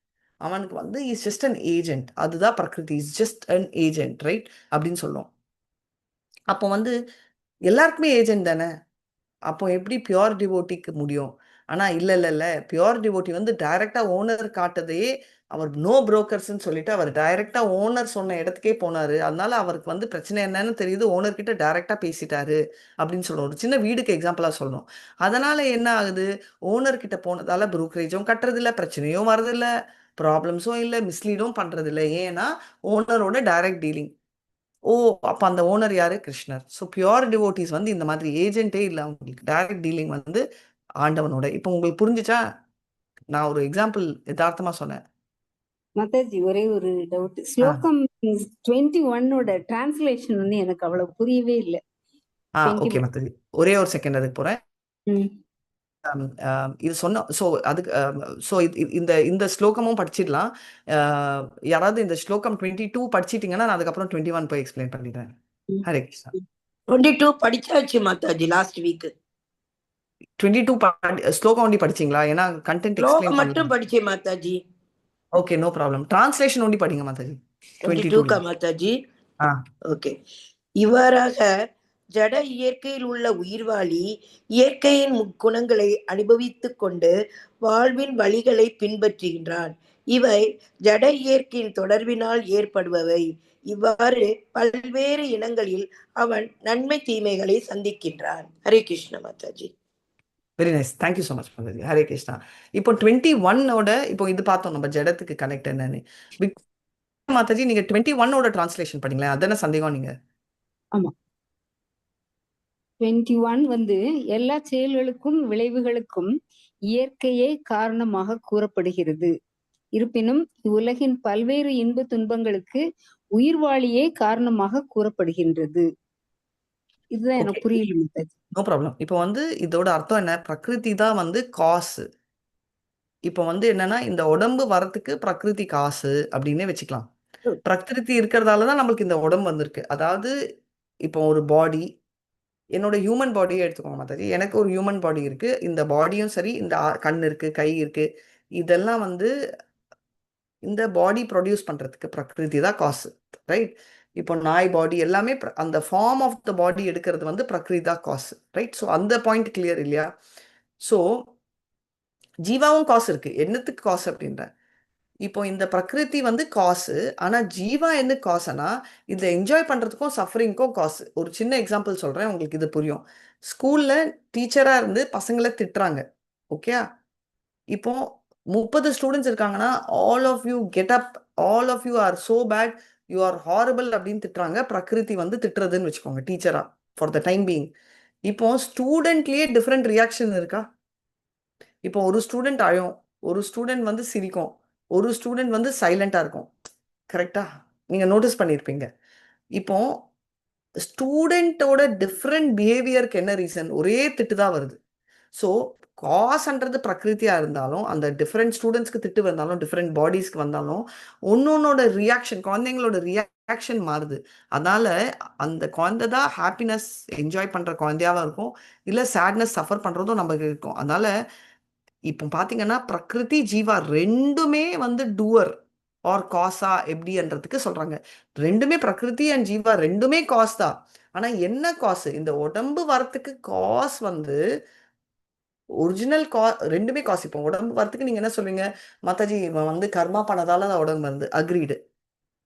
அவனுக்கு வந்து இஸ் ஜஸ்ட் அன் ஏஜென்ட். அதுதான் பிரகிருதி, is just an agent, right? அப்படின்னு சொல்லுவோம். அப்போ வந்து எல்லாருக்குமே ஏஜென்ட் தானே. அப்போ எப்படி பியோர் டிவோட்டிக்கு முடியும்? ஆனா இல்ல பியோர் டிவோட்டி வந்து டைரக்டா ஓனர் காட்டதையே அவர் நோ புரோக்கர்ஸ்ன்னு சொல்லிட்டு அவர் டைரக்டா ஓனர் சொன்ன இடத்துக்கே போனாரு. அதனால அவருக்கு வந்து பிரச்சனை என்னன்னு தெரியுது, ஓனர் கிட்ட டைரக்டா பேசிட்டாரு அப்படின்னு சொல்லணும். ஒரு சின்ன வீடுக்கு எக்ஸாம்பிளா சொல்லணும். அதனால என்ன ஆகுது, ஓனர் கிட்ட போனதால புரோக்கரேஜும் கட்டுறது இல்லை, பிரச்சனையும் வரதில்லை, ப்ராப்ளம்ஸும் இல்லை, மிஸ்லீடும் பண்றது இல்லை. ஏன்னா ஓனரோட டைரக்ட் டீலிங். ஓ, அப்ப அந்த ஓனர் யாரு? கிருஷ்ணர். ஸோ பியோர் டிவோட்டிஸ் வந்து இந்த மாதிரி ஏஜென்ட்டே இல்லை, அவங்களுக்கு டைரக்ட் டீலிங் வந்து ஆண்டவனோட. இப்போ உங்களுக்கு புரிஞ்சுச்சா? நான் ஒரு எக்ஸாம்பிள் யதார்த்தமா சொன்னேன். மாதாஜி ஒரே ஒரு டவுட். ஆ ஸ்லோகம் 21 டிரான்ஸ்லேஷன் வந்து எனக்கு அவ்வளவு புரியவே இல்லை. ஓகே 21. மத்தது ஒரே ஒரு செகண்ட் அதுக்கு போறேன். ம். இது சொன்ன ஸோ அதுக்கு ஸோ இந்த இந்த ஸ்லோகமும் படிச்சிடலாம். யாராவது இந்த ஸ்லோகம் 22 படிச்சிட்டிங்கன்னா நான் அதுக்கப்புறம் 21 போய் எக்ஸ்பிளைன் பண்ணிடுறேன். ம். ஹரே கிருஷ்ணா. 22 படிச்சாச்சு மாதாஜி லாஸ்ட் வீக். 22 ஸ்லோகம் ஒண்டி படிச்சிங்களா? ஏன்னா கண்டென்ட் எக்ஸ்பிளைன் ஸ்லோகம் மட்டும் பண்ணலாம். படிச்சேன் மாதாஜி. Okay, no problem. டிரான்ஸ்லேஷன் ஒண்டி படிங்க மாதாஜி 22 22. மாதாஜி. ஆ ஓகே. இவ்வாறாக ஜட இயற்கையில் உள்ள உயிர்வாளி இயற்கையின் முக்குணங்களை அனுபவித்துக் கொண்டு வாழ்வின் வழிகளை பின்பற்றுகின்றான். இவை ஜட இயற்கையின் தொடர்பினால் ஏற்படுபவை. இவ்வாறு பல்வேறு இனங்களில் அவன் நன்மை தீமைகளை சந்திக்கின்றான். Hare Krishna Mataji. Very nice, thank you so much Mataji. Hare Krishna. இப்போ 21ஓட இப்போ இது பார்த்தோம் நம்ம ஜடத்துக்கு கனெக்ட் என்னன்னு. மாதாஜி நீங்க 21ஓட டிரான்ஸ்லேஷன் படிங்களேன். அதான சந்தேகம் நீங்க? ஆமா. 21 வந்து எல்லா செயல்களுக்கும் விளைவுகளுக்கும் இயற்கையே காரணமாக கூறப்படுகிறது. இருப்பினும் இவ்வுலகின் பல்வேறு இன்ப துன்பங்களுக்கு உயிர்வாளியே காரணமாக கூறப்படுகின்றது. இதுதான் ஓகே, எனக்கு புரியல மாதாஜி. No problem. இப்போ வந்து இதோட அர்த்தம் என்ன? பிரகிருதி தான் வந்து காசு. இப்போ வந்து என்னன்னா இந்த உடம்பு வரத்துக்கு பிரகிருதி காசு அப்படின்னே வச்சுக்கலாம். பிரகிருதி இருக்கிறதால தான் நம்மளுக்கு இந்த உடம்பு வந்திருக்கு. அதாவது இப்போ ஒரு பாடி, என்னோட ஹியூமன் பாடியை எடுத்துக்கோங்க மாதாஜி. எனக்கு ஒரு ஹியூமன் பாடி இருக்கு. இந்த பாடியும் சரி, இந்த கண் இருக்கு, கை இருக்கு, இதெல்லாம் வந்து இந்த பாடி ப்ரொடியூஸ் பண்றதுக்கு பிரகிருதி தான் காசு, ரைட்? இப்போ நாய் பாடி எல்லாமே அந்த ஃபார்ம் ஆஃப் த பாடி எடுக்கிறது வந்து பிரகிருதி தான் காசு, ரைட்? ஸோ அந்த பாயிண்ட் கிளியர் இல்லையா? ஸோ ஜீவாவும் காசு இருக்கு. என்னத்துக்கு காசு அப்படின்ற இப்போ இந்த பிரகிருதி வந்து காசு. ஆனா ஜீவா என்ன காசுனா இதை என்ஜாய் பண்றதுக்கும் சஃபரிங்க்கும் காசு. ஒரு சின்ன எக்ஸாம்பிள் சொல்றேன், உங்களுக்கு இது புரியும். ஸ்கூல்ல டீச்சரா இருந்து பசங்களை திட்டுறாங்க, ஓகே? இப்போ 30 ஸ்டூடெண்ட்ஸ் இருக்காங்கன்னா all of you get up, all of you are so bad, you are horrible அப்படின்னு திட்டுறாங்க. பிரகிருதி வந்து திட்டுறதுன்னு வச்சுக்கோங்க டீச்சரா ஃபார் த டைம் பீயிங். இப்போ ஸ்டூடெண்ட்லயே டிஃப்ரெண்ட் ரியாக்ஷன் இருக்கா? இப்போ ஒரு ஸ்டூடெண்ட் அழும், ஒரு ஸ்டூடெண்ட் வந்து சிரிக்கும், ஒரு ஸ்டூடெண்ட் வந்து சைலண்டா இருக்கும், கரெக்டா? நீங்க நோட்டீஸ் பண்ணியிருப்பீங்க. இப்போ ஸ்டூடெண்டோட டிஃப்ரெண்ட் பிஹேவியருக்கு என்ன ரீசன்? ஒரே திட்டு தான் வருது. ஸோ காஸ்ன்றது பிரகிருத்தியா இருந்தாலும் அந்த டிஃப்ரெண்ட் ஸ்டூடெண்ட்ஸ்க்கு திட்டு வந்தாலும் டிஃப்ரெண்ட் பாடிஸ்க்கு வந்தாலும் ஒன்னொன்னோட ரியாக்ஷன், குழந்தைங்களோட ரியாக்ஷன் மாறுது. அதனால அந்த குழந்தை தான் ஹாப்பினஸ் என்ஜாய் பண்ற குழந்தையாவும் இருக்கும், இல்ல சேட்னஸ் சஃபர் பண்றதும் நமக்கு இருக்கும். அதனால இப்போ பாத்தீங்கன்னா பிரகிருதி ஜீவா ரெண்டுமே வந்து டூவர் ஆர் காசா எப்படின்றதுக்கு சொல்றாங்க. ரெண்டுமே பிரகிருதி அண்ட் ஜீவா ரெண்டுமே காஸ் தான். ஆனா என்ன காசு? இந்த உடம்பு வரத்துக்கு காசு வந்து ஒரிஜினல் ரெண்டுமே காசு. இப்போ உடம்பு வரத்துக்கு நீங்க என்ன சொல்றீங்க? மாதாஜி இவன் வந்து கர்மா பண்ணதால அந்த உடம்பு வந்து அக்ரீடு.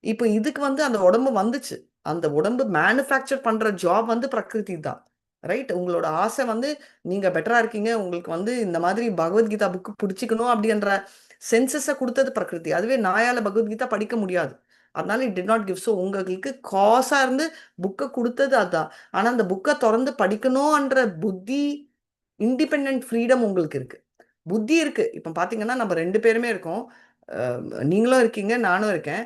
இப்போ இதுக்கு வந்து அந்த உடம்பு வந்துச்சு. அந்த உடம்பு மேனுஃபேக்சர் பண்ற ஜாப் வந்து பிரகிருதி தான், ரைட்? உங்களோட ஆசை வந்து நீங்க பெட்டரா இருக்கீங்க, உங்களுக்கு வந்து இந்த மாதிரி பகவத்கீதா புக்கு பிடிச்சிக்கணும் அப்படின்ற சென்சஸை கொடுத்தது பிரகிருதி. அதுவே நாயால பகவத்கீதா படிக்க முடியாது, அதனால it did not give. So உங்களுக்கு காசா இருந்து புக்கை கொடுத்தது அதான். ஆனா அந்த புக்கை திறந்து படிக்கணும்ன்ற புத்தி, இண்டிபெண்ட் ஃப்ரீடம் உங்களுக்கு இருக்கு, புத்தி இருக்கு. இப்போ பாத்தீங்கன்னா நம்ம 2 பேருமே இருக்கோம், நீங்களும் இருக்கீங்க, நானும் இருக்கேன்.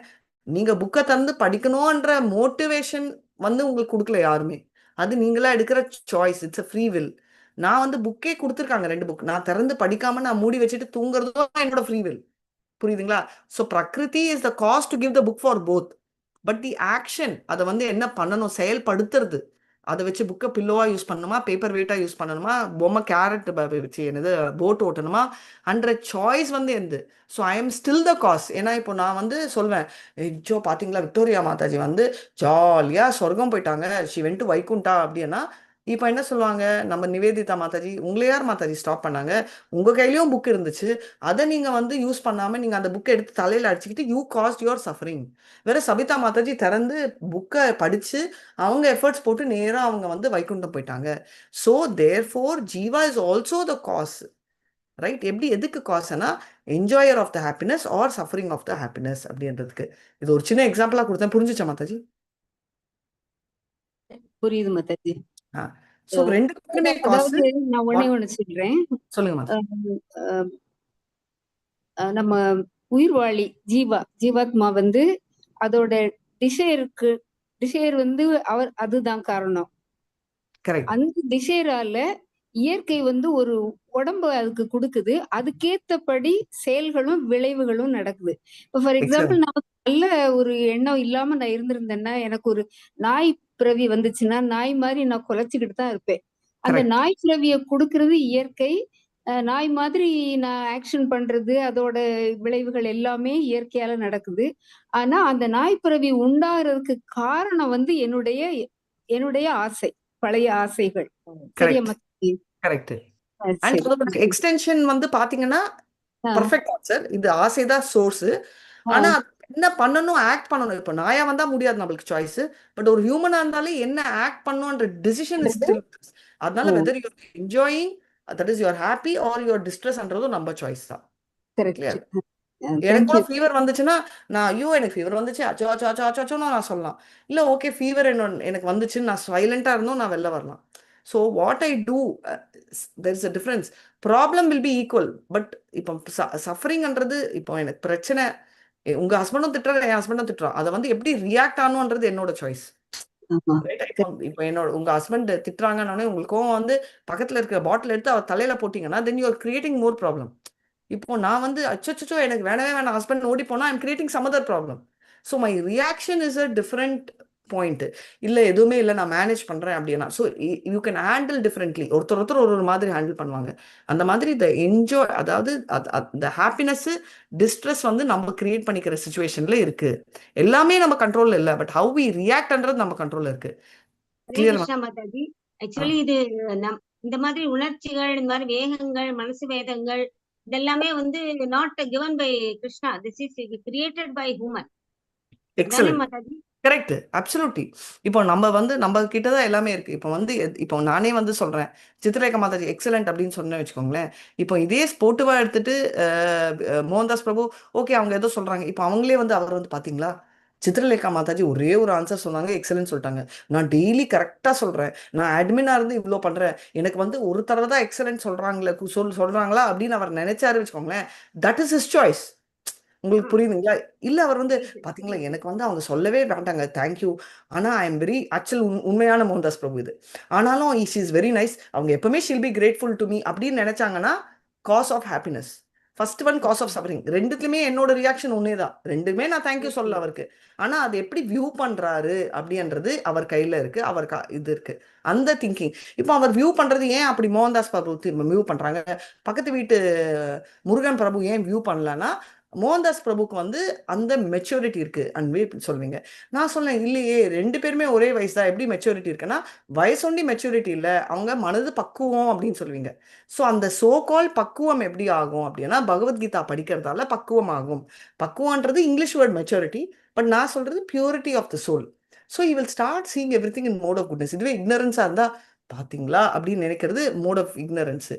நீங்க புக்கை திறந்து படிக்கணும்ன்ற மோட்டிவேஷன் வந்து உங்களுக்கு கொடுக்கல யாருமே. அது நீங்களா எடுக்கிற choice, it's a free will. நான் வந்து புக்கே கொடுத்துருக்காங்க 2 புக், நான் திறந்து படிக்காம நான் மூடி வச்சுட்டு தூங்குறதும் என்னோட ஃப்ரீ வில். புரியுதுங்களா? ஸோ பிரகிருதி is the cost to give the book for both. But the action, அதை வந்து என்ன பண்ணணும், செயல்படுத்துறது. அதை வச்சு புக்கை பில்லோவா யூஸ் பண்ணணுமா, பேப்பர் வெயிட்டா யூஸ் பண்ணணுமா, பொம்மை கேரட் வச்சு என்னது போட் ஓட்டணுமா, அன்ற சாய்ஸ் வந்து எந்த. So I am still the cause. ஏன்னா இப்போ நான் வந்து சொல்வேன், ஜோ பாத்தீங்களா விக்டோரியா மாதாஜி வந்து ஜாலியா சொர்க்கம் போயிட்டாங்க, ஷி வென்ட் டு வைகுண்டா அப்படின்னா, இப்போ என்ன சொல்லுவாங்க நம்ம நிவேதிதா மாதாஜி, உங்களை யார் மாதாஜி ஸ்டாப் பண்ணாங்க? உங்க கையிலயும் புக் இருந்துச்சு, அதை நீங்க வந்து யூஸ் பண்ணாம நீங்க அந்த புக்கை எடுத்து தலையில அடிச்சுக்கிட்டு யூ காஸ்ட் யுவர் சஃபரிங். வேற சபிதா மாதாஜி திறந்து புக்கை படிச்சு அவங்க எஃபர்ட்ஸ் போட்டு நேரா அவங்க வந்து வைகுண்டம் போயிட்டாங்க. ஸோ தேர்ஃபோர் ஜீவா is also the cause. Right? எப்படி எதுக்கு காசுனா enjoyer of the happiness or suffering of the happiness அப்படின்றதுக்கு. இது ஒரு சின்ன எக்ஸாம்பிளா கொடுத்தேன். புரிஞ்சுச்சா மாதாஜி? புரியுது மாதாஜி. ஸோ ரெண்டு பேருமே காசு. அதாவது நான் ஒண்ணு சொல்றேன். சொல்லுங்க மாதா. அஹ் அஹ் நம்ம உயிர்வாழி ஜீவாத்மா வந்து அதோட டிசைர் வந்து அதுதான் காரணம். கரெக்ட். அந்த டிசைரால இயற்கை வந்து ஒரு உடம்பு அதுக்கு கொடுக்குது. அதுக்கேத்தபடி செயல்களும் விளைவுகளும் நடக்குது. இப்போ ஃபார் எக்ஸாம்பிள் நான் நல்ல ஒரு எண்ணம் இல்லாம நான் இருந்திருந்தேன்னா, எனக்கு ஒரு நாய் பிறவி வந்துச்சுன்னா நாய் மாதிரி நான் குலைச்சுக்கிட்டு தான் இருப்பேன். அந்த நாய் பிறவியை கொடுக்கறது இயற்கை. நாய் மாதிரி நான் ஆக்ஷன் பண்றது, அதோட விளைவுகள் எல்லாமே இயற்கையால நடக்குது. ஆனா அந்த நாய் பிறவி உண்டாகிறதுக்கு காரணம் வந்து என்னுடைய ஆசை, பழைய ஆசைகள். சரியா மாதாஜி? கரெக்ட். அண்ட் அதோட எக்ஸ்டென்ஷன் வந்து பாத்தீங்கன்னா பெர்ஃபெக்ட் ஆன்சர். இது ஆசைதான் சோர்ஸ். ஆனா என்ன பண்ணணும், ஆக்ட் பண்ணணும். இப்போ நாயா வந்தா முடியாது நம்மளுக்கு சாய்ஸ். பட் ஒரு ஹியூமனா இருந்தாலே என்ன ஆக்ட் பண்ணணும்ன்ற டிசிஷன் இஸ் ஸ்டில். அதனால whether you are enjoying, that is you are happy or you are டிஸ்ட்ரெஸ்ன்றதும் நம்ம சாய்ஸ் தான். எனக்கு ஃபீவர் வந்துச்சுன்னா நான் ஐயோ எனக்கு ஃபீவர் வந்துச்சு அச்சோ அச்சோ அச்சோ அச்சோன்னு நான் சொல்லலாம். இல்ல ஓகே ஃபீவர் எனக்கு வந்துச்சுன்னு நான் சைலண்டா இருந்தும் நான் வெளில வரலாம். So what I do, there is a difference. Problem will be equal. But இப்போ சஃபரிங்ன்றது, இப்போ எனக்கு பிரச்சனை, உங்க ஹஸ்பண்டும் திட்டுறாரு, என் ஹஸ்பண்டும் திட்டுறான், அதை வந்து எப்படி ரியாக்ட் ஆகணும்ன்றது என்னோட சாய்ஸ். இப்போ உங்க ஹஸ்பண்ட் திட்டுறாங்கன்னு உங்களுக்கு கோவம் வந்து பக்கத்துல இருக்கிற பாட்டில் எடுத்து அவர் தலையில போட்டீங்கன்னா then you are creating more problem. இப்போ நான் வந்து அச்சோ எனக்கு வேணவே வேணாம் ஹஸ்பண்ட் ஓடி போனா I'm creating some other problem. So my reaction is a different point. இல்லை எதுவுமே இல்லை நான் மேனேஜ் பண்றேன் அப்படின்னா, so you can handle differently. ஒருத்தர் ஒரு மாதிரி ஹேண்டில் பண்ணுவாங்க. அந்த மாதிரி த என்ஜாய், அதாவது த ஹாப்பினஸ் டிஸ்ட்ரெஸ் வந்து நம்ம கிரியேட் பண்ணிக்கிற சுச்சுவேஷன்ல இருக்கு. எல்லாமே நம்ம கண்ட்ரோல்ல இல்லை, பட் ஹவு வி ரியாக்ட்ன்றது நம்ம கண்ட்ரோல்ல இருக்கு. மாதாஜி ஆக்சுவலி இது இந்த மாதிரி உணர்ச்சிகள், இந்த மாதிரி வேகங்கள், மனசு வேதங்கள் இதெல்லாமே வந்து not given by Krishna. This is created by human. Excellent. மாதாஜி கரெக்ட், அப்சல்யூட்லி. இப்போ நம்ம கிட்டதான் எல்லாமே இருக்கு. இப்போ நானே வந்து சொல்றேன் சித்ரலேகா மாதாஜி எக்ஸலென்ட் அப்படின்னு சொன்னேன் வச்சுக்கோங்களேன். இப்போ இதே ஸ்போர்ட்டிவா எடுத்துட்டு மோகன்தாஸ் பிரபு ஓகே அவங்க ஏதோ சொல்றாங்க, இப்போ அவங்களே வந்து அவர் வந்து பாத்தீங்களா சித்ரலேகா மாதாஜி ஒரே ஒரு ஆன்சர் சொன்னாங்க, எக்ஸலன்ட் சொல்லிட்டாங்க. நான் டெய்லி கரெக்டா சொல்றேன், நான் அட்மினா இருந்து இவ்வளோ பண்றேன், எனக்கு வந்து ஒரு தடவை தான் எக்ஸலன்ட் சொல்றாங்களே சொல்றாங்களா அப்படின்னு அவர் நினைச்சாரு வச்சுக்கோங்களேன். That is his choice. உங்களுக்கு புரியுதுங்களா? இல்ல அவர் வந்து பாத்தீங்களா எனக்கு வந்து அவங்க சொல்லவே வேண்டாங்க தேங்க்யூ, ஆனா ஐ எம் வெரி ஆக்சுவல் உண்மையான மோகன்தாஸ் பிரபு இது. ஆனாலும் இஸ் இஸ் வெரி நைஸ், அவங்க எப்பவுமே shall be grateful to me அப்படின்னு நினைச்சாங்கன்னா cause of happiness. First one cause of suffering. ரெண்டுத்துலயுமே என்னோட ரியாக்ஷன் ஒன்னே தான். ரெண்டுமே நான் தேங்க்யூ சொல்லல அவருக்கு. ஆனா அது எப்படி வியூ பண்றாரு அப்படின்றது அவர் கையில இருக்கு, அவர் இது இருக்கு அந்த திங்கிங். இப்போ அவர் வியூ பண்றது ஏன் அப்படி மோகன்தாஸ் பிரபு வியூ பண்றாங்க, பக்கத்து வீட்டு முருகன் பிரபு ஏன் வியூ பண்ணலன்னா மோகன்தாஸ் பிரபுக்கு வந்து அந்த மெச்சூரிட்டி இருக்கு அண்ட் சொல்வீங்க. நான் சொன்னேன் இல்லையே ரெண்டு பேருமே ஒரே வயசு தான், எப்படி மெச்சூரிட்டி இருக்குன்னா வயசு ஒண்டி மெச்சூரிட்டி இல்லை, அவங்க மனது பக்குவம் அப்படின்னு சொல்லுவீங்க. ஸோ அந்த சோகால் பக்குவம் எப்படி ஆகும் அப்படின்னா பகவத்கீதா படிக்கிறதால பக்குவம் ஆகும். பக்குவன்றது இங்கிலீஷ் வேர்ட் மெச்சூரிட்டி, பட் நான் சொல்றது purity of the soul. So you will start seeing everything in mode of goodness. இதுவே இக்னரன்ஸா இருந்தா பாத்தீங்களா அப்படின்னு நினைக்கிறது மோட் ஆஃப் இக்னரன்ஸ்.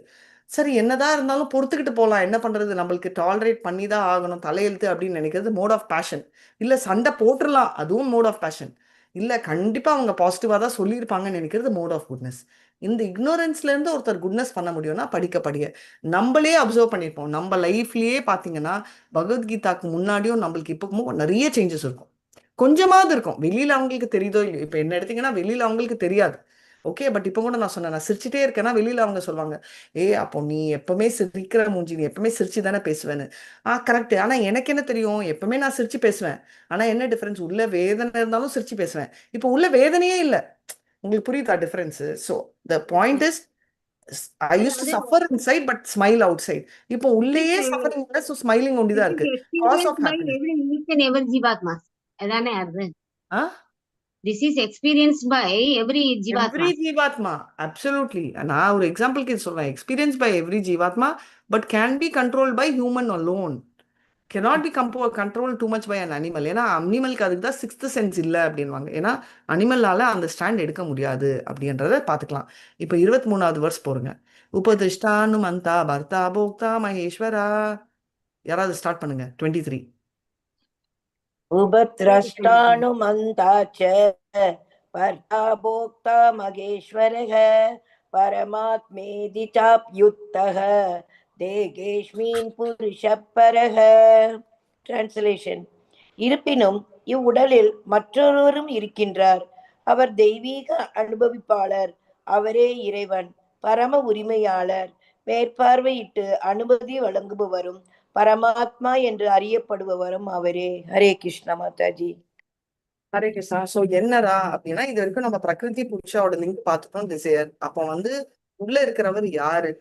சரி என்னதான் இருந்தாலும் பொறுத்துக்கிட்டு போகலாம், என்ன பண்றது, நம்மளுக்கு டாலரேட் பண்ணி தான் ஆகணும் தலையெழுத்து அப்படின்னு நினைக்கிறது மோட் ஆஃப் பேஷன். இல்ல சண்டை போட்டுடலாம், அதுவும் மோட் ஆஃப் பேஷன். இல்ல கண்டிப்பா அவங்க பாசிட்டிவா தான் சொல்லியிருப்பாங்கன்னு நினைக்கிறது மோட் ஆஃப் குட்னஸ். இந்த இக்னோரன்ஸ்ல இருந்து ஒருத்தர் குட்னஸ் பண்ண முடியும்னா படிக்க நம்மளே அப்சர்வ் பண்ணியிருப்போம். நம்ம லைஃப்லயே பாத்தீங்கன்னா பகவத்கீதாக்கு முன்னாடியும் நம்மளுக்கு இப்போ நிறைய சேஞ்சஸ் இருக்கும். கொஞ்சமாவது இருக்கும், வெளியில அவங்களுக்கு தெரியுதோ இல்லையோ. இப்போ என்ன எடுத்தீங்கன்னா வெளியில அவங்களுக்கு தெரியாது, ஓகே. பட் இப்போ கூட நான் சொன்னேன் நான் சிரிச்சுட்டே இருக்கேன்னா வெளியில அவங்க சொல்லுவாங்க அப்போ நீ எப்பவுமே சிரிக்கிற மூஞ்சி, நீ எப்பவுமே சிரிச்சு தானே பேசுவேன்னு. கரெக்ட். ஆனா எனக்கு என்ன தெரியும், எப்பவுமே நான் சிரிச்சு பேசுவேன். ஆனா என்ன டிஃபரன்ஸ், உள்ள வேதனை இருந்தாலும் சிரிச்சு பேசுவேன், இப்போ உள்ள வேதனையே இல்லை. உங்களுக்கு புரியுதா difference? So the point is I used to suffer inside but smile outside. இப்போ உள்ளேயே சஃபரிங் இல்ல, சோ ஸ்மைலிங் ஒண்டி தான் இருக்கு. Cause of happiness. அதானே அது. This is experienced by every jivatma. Every jivatma, absolutely. நான் ஒரு எக்ஸாம்பிளுக்கு சொல்றேன், experienced by every jivatma but can be controlled by human alone. cannot be controlled too much by an animal. ஏன்னா அனிமலுக்கு அதுக்கு தான் sixth sense இல்லை அப்படின்வாங்க. ஏன்னா அனிமலால அந்த ஸ்டாண்ட் எடுக்க முடியாது அப்படின்றத பார்த்துக்கலாம். இப்போ 23வது வெர்ஸ் போருங்க. உபதிஷ்டானுமந்தா பர்த்தா போக்தா மகேஸ்வரா. யாராவது ஸ்டார்ட் பண்ணுங்க. 23. उपद्रष्टानुमन्ता च भर्ता भोक्ता महेश्वरः परमात्मेति चाप्युक्तः தேகேஷ்மின் புருஷப்பரஹ. டிரான்ஸ்லேஷன். இருப்பினும் இவ்வுடலில் மற்றொருவரும் இருக்கின்றார். அவர் தெய்வீக அனுபவிப்பாளர். அவரே இறைவன், பரம உரிமையாளர், மேற்பார்வையிட்டு அனுமதி வழங்குபவரும் பரமாத்மா என்று அறியப்படுபவரும் அவரே. ஹரே கிருஷ்ண மாதாஜி. ஹரே கிருஷ்ணா. ஸோ என்னடா அப்படின்னா, இது வரைக்கும் நம்ம பிரகிருதி புருஷாவோட லிங்க் பார்த்துட்டோம். டிசையர். அப்போ வந்து உள்ள இருக்கிறவர் யாரு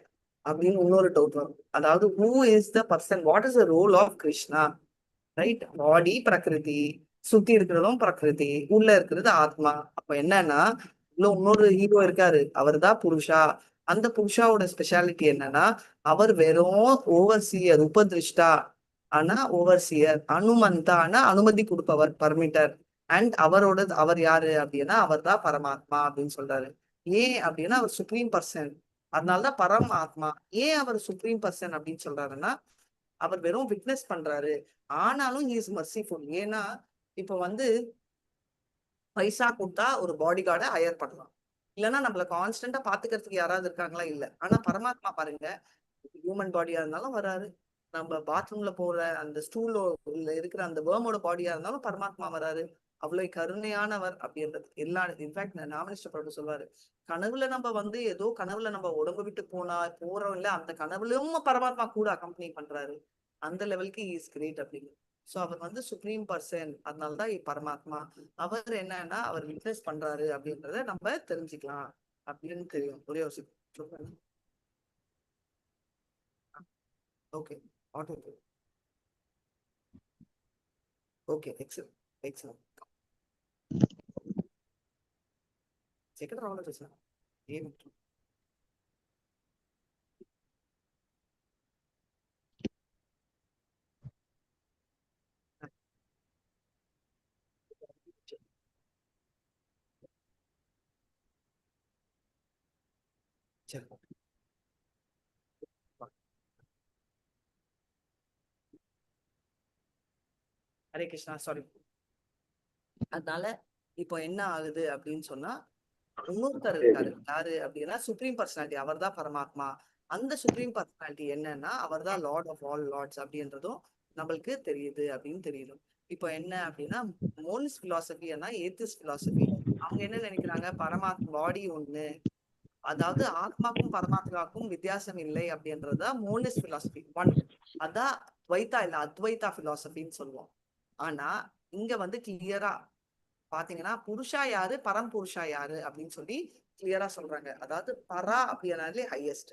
அப்படின்னு இன்னொரு டவுட் வரும். அதாவது who is the person, what is the role of Krishna, right? Body பிரகிருதி, சுத்தி இருக்கிறதும் பிரகிருதி, உள்ள இருக்கிறது ஆத்மா. அப்ப என்னன்னா, உள்ள இன்னொரு ஹீரோ இருக்காரு, அவர் தான் புருஷா. அந்த புருஷாவோட ஸ்பெஷாலிட்டி என்னன்னா, அவர் வெறும் ஓவர்சியர், உபதிருஷ்டா ஆனா ஓவர்சியர், அனுமந்தா ஆனா அனுமதி கொடுப்பவர், பர்மிட்டர். அண்ட் அவர் யாரு அப்படின்னா, அவர் தான் பரமாத்மா அப்படின்னு சொல்றாரு. ஏன் அப்படின்னா, அவர் சுப்ரீம் பர்சன், அதனாலதான் பரமாத்மா. ஏன் அவர் சுப்ரீம் பர்சன் அப்படின்னு சொல்றாருன்னா, அவர் வெறும் விட்னஸ் பண்றாரு, ஆனாலும் ஹி இஸ் மர்சிஃபுல். ஏன்னா இப்ப வந்து பைசா கொடுத்தா ஒரு பாடி கார்டை ஹையர் பண்ணலாம், இல்லைன்னா நம்மள கான்ஸ்டன்டா பாத்துக்கிறதுக்கு யாராவது இருக்காங்களா? இல்ல. ஆனா பரமாத்மா பாருங்க, ஹியூமன் பாடியா இருந்தாலும் வராரு, நம்ம பாத்ரூம்ல போற அந்த ஸ்டூல்ல இருக்கிற அந்த வேர்மோட பாடியா இருந்தாலும் பரமாத்மா வராரு. அவ்வளவு கருணையானவர் அப்படின்றது எல்லா. இன்ஃபேக்ட் நாமனிஷ்ட பிரபு சொல்வாரு, கனவுல நம்ம வந்து ஏதோ கனவுல நம்ம உடம்பு விட்டு போறோம் இல்ல, அந்த கனவுலயும் பரமாத்மா கூட அக்கம்பெனி பண்றாரு. அந்த லெவலுக்கு இஸ் கிரேட் அப்படின்னு. சோ அவர் வந்து சுப்ரீம் பர்சன், அதனாலதான் பரமாத்மா. அவர் என்னன்னா, அவர் விட்னஸ் பண்றாரு அப்படின்றத நம்ம தெரிஞ்சுக்கலாம் அப்படின்னு தெரியும். ஒரே ஒரு okay. Auto. Okay, excellent excellent. Second ரவுண்ட்ல பேசலாம். ஹரே கிருஷ்ணா. சாரி. அதனால இப்போ என்ன ஆகுது அப்படின்னு சொன்னா, இன்னொருத்தர் இருக்காரு. யாரு அப்படின்னா, சுப்ரீம் பர்சனாலிட்டி, அவர் தான் பரமாத்மா. அந்த சுப்ரீம் பர்சனாலிட்டி என்னன்னா, அவர் தான் லார்ட் ஆஃப் ஆல் லார்ட்ஸ் அப்படின்றதும் நம்மளுக்கு தெரியுது அப்படின்னு தெரியுது. இப்போ என்ன அப்படின்னா, மோனிஸ் பிலாசபி என்ன, ஏத்திஸ்ட் பிலாசபி, அவங்க என்ன நினைக்கிறாங்க, பரமாத்மா பாடி ஒண்ணு, அதாவது ஆத்மாக்கும் பரமாத்மாவுக்கும் வித்தியாசம் இல்லை அப்படின்றதுதான் மோனிஸ் பிலாசபி ஒன். அதான் துவைத்தா இல்ல அத்வைத்தா பிலாசபின்னு சொல்லுவோம். ஆனா இங்க வந்து கிளியரா பாத்தீங்கன்னா, புருஷா யாரு, பரம் புருஷா யாரு அப்படின்னு சொல்லி கிளியரா சொல்றாங்க. அதாவது பரா அப்படின்னாலே ஹையஸ்ட்,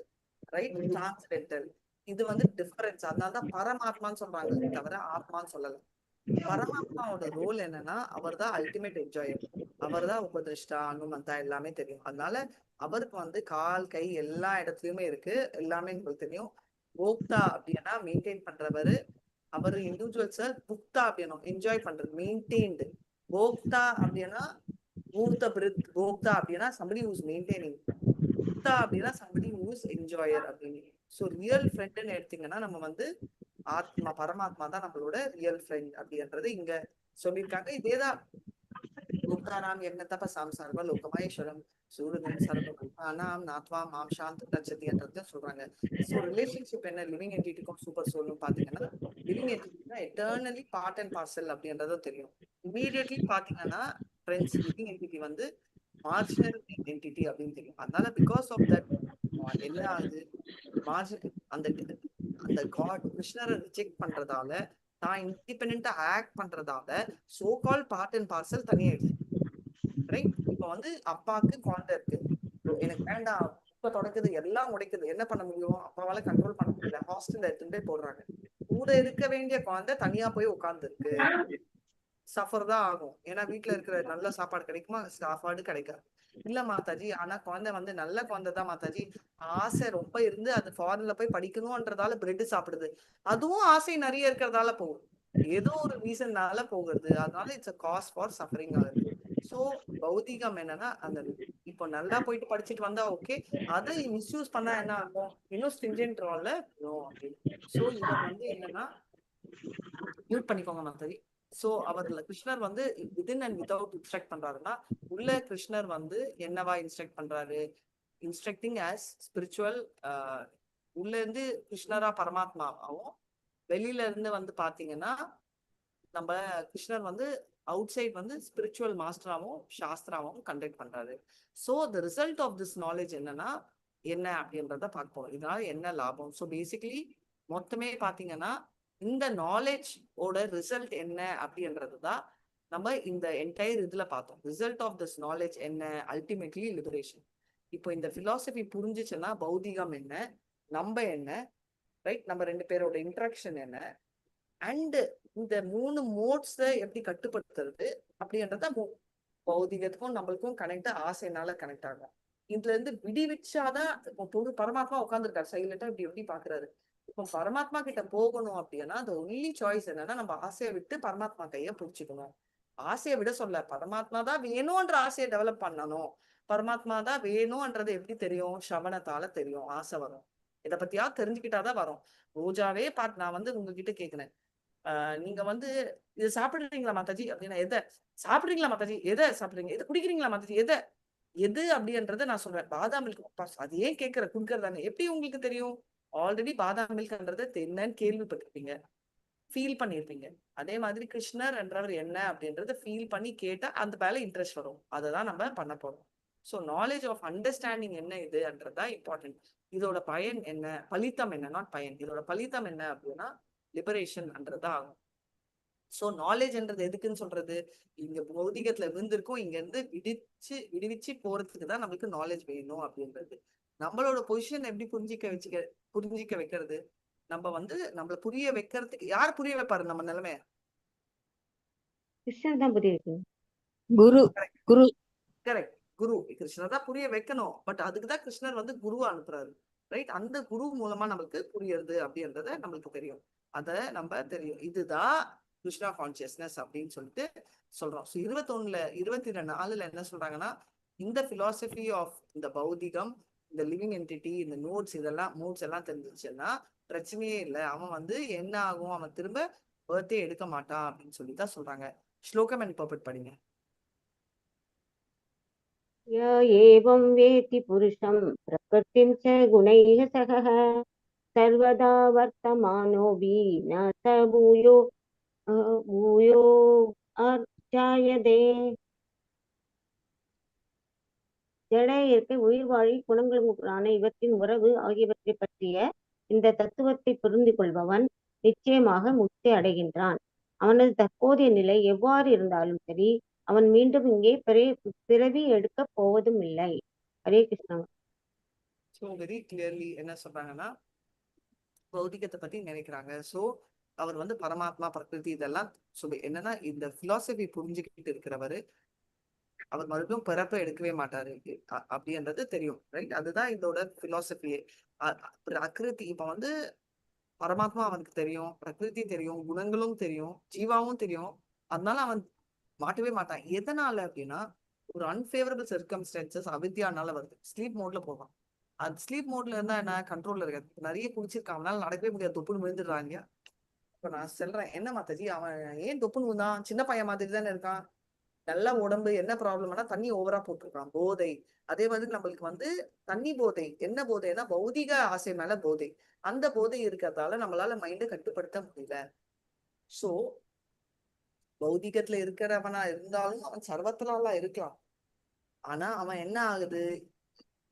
ரைட்? டிரான்ஸ்டென்டல். இது வந்து டிஃபரன்ஸ். அதனாலதான் பரமாத்மான்னு சொல்றாங்க, தவிர ஆத்மான்னு சொல்லல. பரமாத்மாவோட ரோல் என்னன்னா, அவர் தான் அல்டிமேட் என்ஜாயர், அவர் தான் உபதிருஷ்டா, அனுமந்தா எல்லாமே தெரியும். அதனால அவருக்கு வந்து கால் கை எல்லா இடத்துலயுமே இருக்கு, எல்லாமே உங்களுக்கு தெரியும். போக்தா அப்படின்னா மெயின்டைன் பண்றவரு, அவர் இண்டிவிஜுவல்ஸ. புக்தா அப்படின்னா என்ஜாய் பண்றது, மெயின்டைன்டு. போக்தா அப்படின்னா பூத்த பிரித். போக்தா அப்படின்னா somebody who is maintaining. புக்தா அப்படின்னா somebody who is enjoyer அப்படின்னு. ஸோ ரியல் ஃப்ரெண்டுன்னு எடுத்தீங்கன்னா, நம்ம வந்து ஆத்மா பரமாத்மா தான் நம்மளோட ரியல் ஃப்ரெண்ட் அப்படின்றது இங்க சொல்லியிருக்காங்க. இதேதான் புக்தானாம் என்ன தபசாம் சர்வ லோகமேஸ்வரம் சூரியன் சர்வ புக்தானாம் நாத்வா மாம் சாந்த் தச்சதின்றத சொல்றாங்க. ஸோ ரிலேஷன்ஷிப் என்ன, லிவிங் என்டிட்டிக்கும் சூப்பர் சோலும் பாத்தீங்கன்னா, லிவிங் என்டிட்டினா எட்டர்னலி பார்ட் அண்ட் பார்சல் அப்படின்றதும் தெரியும். இமீடியட்லி பாத்தீங்கன்னா ஃப்ரெண்ட்ஸ், லிவிங் என்டிட்டி வந்து மார்ஜினல் என்டிட்டி அப்படின்னு தெரியும். அதனால பிகாஸ் ஆஃப் தட் என்ன ஆகுது, மார்ஜினல் அந்த காட் கிருஷ்ணரை ரிஜெக்ட் பண்றதால, தான் இண்டிபெண்டா ஆக்ட் பண்றதால so called part and parcel தனியா எடுத்து, ரைட்? இப்ப வந்து அப்பாவுக்கு குழந்தை இருக்கு, எனக்கு வேண்டாம், இப்ப தொடக்குது, எல்லாம் உடைக்குது, என்ன பண்ண முடியும்? அப்பாவால கண்ட்ரோல் பண்ண முடியல, ஹாஸ்டல்ல எடுத்துட்டு போய் போடுறாங்க. கூட இருக்க வேண்டிய குழந்தை தனியா போய் உட்கார்ந்து இருக்கு. சஃபர் தான் ஆகும். ஏன்னா வீட்டுல இருக்கிற நல்ல சாப்பாடு கிடைக்குமா, சாப்பாடு கிடைக்காது. இல்ல மாதாஜி, ஆனா குழந்தை வந்து நல்ல குழந்தை தான் மாதாஜி, ஆசை ரொம்ப இருந்து அது ஃபாரின்ல போய் படிக்கணும்ன்றதால பிரெட் சாப்பிடுது, அதுவும் ஆசை நிறைய இருக்கிறதால போகுது, ஏதோ ஒரு ரீசன்னால போகுது, அதனால it's a cause for suffering ஆகுது. சோ பௌதிகம் என்னன்னா, அந்த இப்போ நல்லா போயிட்டு படிச்சுட்டு வந்தா ஓகே, அதை மிஸ்யூஸ் பண்ணா என்ன ஆகும், இன்னும் ஸ்ட்ரிஞ்சென்ட் ரோல்ல அப்படின்னு. சோ இவர் வந்து என்னன்னா, மியூட் பண்ணிக்கோங்க மாதாஜி. சோ அவர்ல கிருஷ்ணர் வந்து வித்தின் அண்ட் வித்வுட் இன்ஸ்ட்ரக்ட் பண்றாருன்னா, உள்ள கிருஷ்ணர் வந்து என்னவா இன்ஸ்ட்ரக்ட் பண்றாரு, இன்ஸ்ட்ரக்டிங் ஆஸ் ஸ்பிரிச்சுவல், உள்ள இருந்து கிருஷ்ணரா பரமாத்மாவும், வெளியில இருந்து வந்து பாத்தீங்கன்னா நம்ம கிருஷ்ணர் வந்து அவுட் சைட் வந்து ஸ்பிரிச்சுவல் மாஸ்டராகவும் சாஸ்திராவும் கண்டக்ட் பண்றாரு. So the result of this knowledge என்னன்னா என்ன அப்படின்றத பார்ப்போம், இதனால என்ன லாபம். ஸோ பேசிக்கலி மொத்தமே பாத்தீங்கன்னா இந்த நாலேஜ் ஓட ரிசல்ட் என்ன அப்படின்றது தான் நம்ம இந்த என்டையர் இதுல பார்த்தோம். ரிசல்ட் ஆஃப் திஸ் நாலேஜ் என்ன, அல்டிமேட்லி லிபரேஷன். இப்போ இந்த பிலாசபி புரிஞ்சிச்சுன்னா பௌதிகம் என்ன, நம்ம என்ன, ரைட், நம்ம ரெண்டு பேரோட இன்ட்ராக்ஷன் என்ன, அண்ட் இந்த 3 மோட்ஸை எப்படி கட்டுப்படுத்துறது அப்படின்றத பௌதிகத்துக்கும் நம்மளுக்கும் கனெக்ட் ஆசைனால கனெக்ட் ஆகும். இதுல இருந்து விடிவிச்சாதான் இப்போ பரமாத்மா உட்காந்துருக்காரு சைலண்டா இப்படி எப்படி பாக்குறாரு. இப்போ பரமாத்மா கிட்ட போகணும் அப்படின்னா அந்த ஒன்லி சாய்ஸ் என்னன்னா நம்ம ஆசையை விட்டு பரமாத்மா கைய பிடிச்சிக்கணும். ஆசையை விட சொல்ல, பரமாத்மா தான் வேணும்ன்ற ஆசையை டெவலப் பண்ணணும். பரமாத்மா தான் வேணும்ன்றது எப்படி தெரியும், சவணத்தால தெரியும். ஆசை வரும், இதை பத்தியா தெரிஞ்சுக்கிட்டாதான் வரும். ரோஜாவே பார்த்து நான் வந்து உங்ககிட்ட கேக்குறேன், நீங்க வந்து இது சாப்பிடுறீங்களா மாதாஜி அப்படின்னா, எதை சாப்பிடுறீங்களா மாதாஜி, எதை சாப்பிடுறீங்க, எதை குடிக்கிறீங்களா மாதாஜி, எது அப்படின்றத நான் சொல்றேன். பாதாம் மில்க், அது ஏன் கேட்கற, குடுக்கறதானே, எப்படி உங்களுக்கு தெரியும், ஆல்ரெடி பாதாம் மில்க்ன்றது என்னன்னு கேள்விப்பட்டிருப்பீங்க, ஃபீல் பண்ணிருப்பீங்க. அதே மாதிரி கிருஷ்ணர் என்றவர் என்ன அப்படின்றத ஃபீல் பண்ணி கேட்டா அந்த மேல இன்ட்ரெஸ்ட் வரும், அதை தான் நம்ம பண்ண போறோம். ஸோ நாலேஜ் ஆஃப் அண்டர்ஸ்டாண்டிங் என்ன இதுன்றதுதான் இம்பார்ட்டன்ட். இதோட பயன் என்ன, பலித்தம் என்ன, நாட் பயன், இதோட பலித்தம் என்ன அப்படின்னா லிபரேஷன்ன்றதா ஆகும். சோ நாலேஜ்ன்றது எதுக்குன்னு சொல்றது, இங்க பௌதிகத்துல விழுந்திருக்கும், இங்க இருந்து விடுவிச்சு போறதுக்கு தான் நம்மளுக்கு நாலேஜ் வேணும் அப்படின்றது. நம்மளோட பொசிஷன் எப்படி புரிஞ்சிக்க வைக்கிறது, நம்ம வந்து நம்மள புரிய வைக்கிறதுக்கு யார் புரிய வைப்பாரு நம்ம நிலைமைய, கிருஷ்ணர் தான் புரிய வைக்கணும். குரு குரு கரெக்ட், குரு. கிருஷ்ணர் தான் புரிய வைக்கணும், பட் அதுக்குதான் கிருஷ்ணர் வந்து குருவா அனுப்புறாரு, ரைட். அந்த குரு மூலமா நம்மளுக்கு புரியுறது அப்படின்றத நம்மளுக்கு தெரியும், அத நம்ம தெரியும். இதுதான் கிருஷ்ணா கான்சியஸ்னஸ் அப்படின்னு சொல்லிட்டு சொல்றோம். ஸோ 24 என்ன சொல்றாங்கன்னா, இந்த பிலாசபி ஆஃப் இந்த பௌதிகம், இந்த லிவிங் என்டிட்டி, இந்த மோட்ஸ் எல்லாம் தெரிஞ்சிச்சுன்னா பிரச்சனையே இல்லை. அவன் வந்து என்ன ஆகும், அவன் திரும்ப பர்த்டே எடுக்க மாட்டான் அப்படின்னு சொல்லிதான் சொல்றாங்க. ஸ்லோகம் அண்ட் பர்பட் படிங்க. य एवं वेत्ति पुरुषं प्रकृतिं च गुणैः सह सर्वदा वर्तमानोऽपि न स भूयो अर्जायते. ஜட இயற்கை, உயிர் வாழி குணங்களுடனான இவற்றின் உறவு ஆகியவற்றை பற்றிய இந்த தத்துவத்தை புரிந்து கொள்பவன் நிச்சயமாக முக்தி அடைகின்றான். அவனது தற்போதைய நிலை எவ்வாறு இருந்தாலும் சரி, அவன் மீண்டும் இங்கே பிறவி எடுக்க போவதும் இல்லை. Hare Krishna. So very clearly என்ன சொல்றாங்கன்னா, பௌதிகத்தை பத்தி நினைக்கிறாங்க. ஸோ அவர் வந்து பரமாத்மா, பிரகிருதி இதெல்லாம் என்னன்னா இந்த பிலாசபி புரிஞ்சுக்கிட்டு இருக்கிறவரு அவர் மறுபடியும் பிறப்பை எடுக்கவே மாட்டாரு அப்படின்றது தெரியும், ரைட். அதுதான் இதோட பிலாசபியே. பிரகிருதி இப்ப வந்து பரமாத்மா அவனுக்கு தெரியும், பிரகிருதி தெரியும், குணங்களும் தெரியும், ஜீவாவும் தெரியும். அதனால அவன் மாட்டவே மாட்டான். எதனால அப்படின்னா ஒரு அன்ஃபேவரபிள் சர்க்கம்ஸ்டான்சஸ் அவித்யானால வருது. ஸ்லீப் மோட்ல போவான். அது ஸ்லீப் மோட்ல இருந்தா என்ன, கண்ட்ரோல்ல இருக்காது. நிறைய குடிச்சிருக்கான், அவனால நடக்கவே முடியாது, தொப்புன்னு விழுந்துடுறாங்க. இப்ப நான் சொல்றேன், என்ன மாதாஜி அவன் ஏன் தொப்புன்னு விழுந்தான், சின்ன பையன் மாதிரி தானே இருக்கான், நல்ல உடம்பு, என்ன ப்ராப்ளம்னா தண்ணி ஓவரா போட்டிருக்கான், போதை. அதே மாதிரி நம்மளுக்கு வந்து தண்ணி போதை, என்ன போதைன்னா பௌதிக ஆசை மேல போதை. அந்த போதை இருக்கிறதால நம்மளால மைண்டை கட்டுப்படுத்த முடியல. சோ பௌதிகத்துல இருக்கிறவனா இருந்தாலும் அவன் சர்வத்தினால இருக்கலாம். ஆனா அவன் என்ன ஆகுது,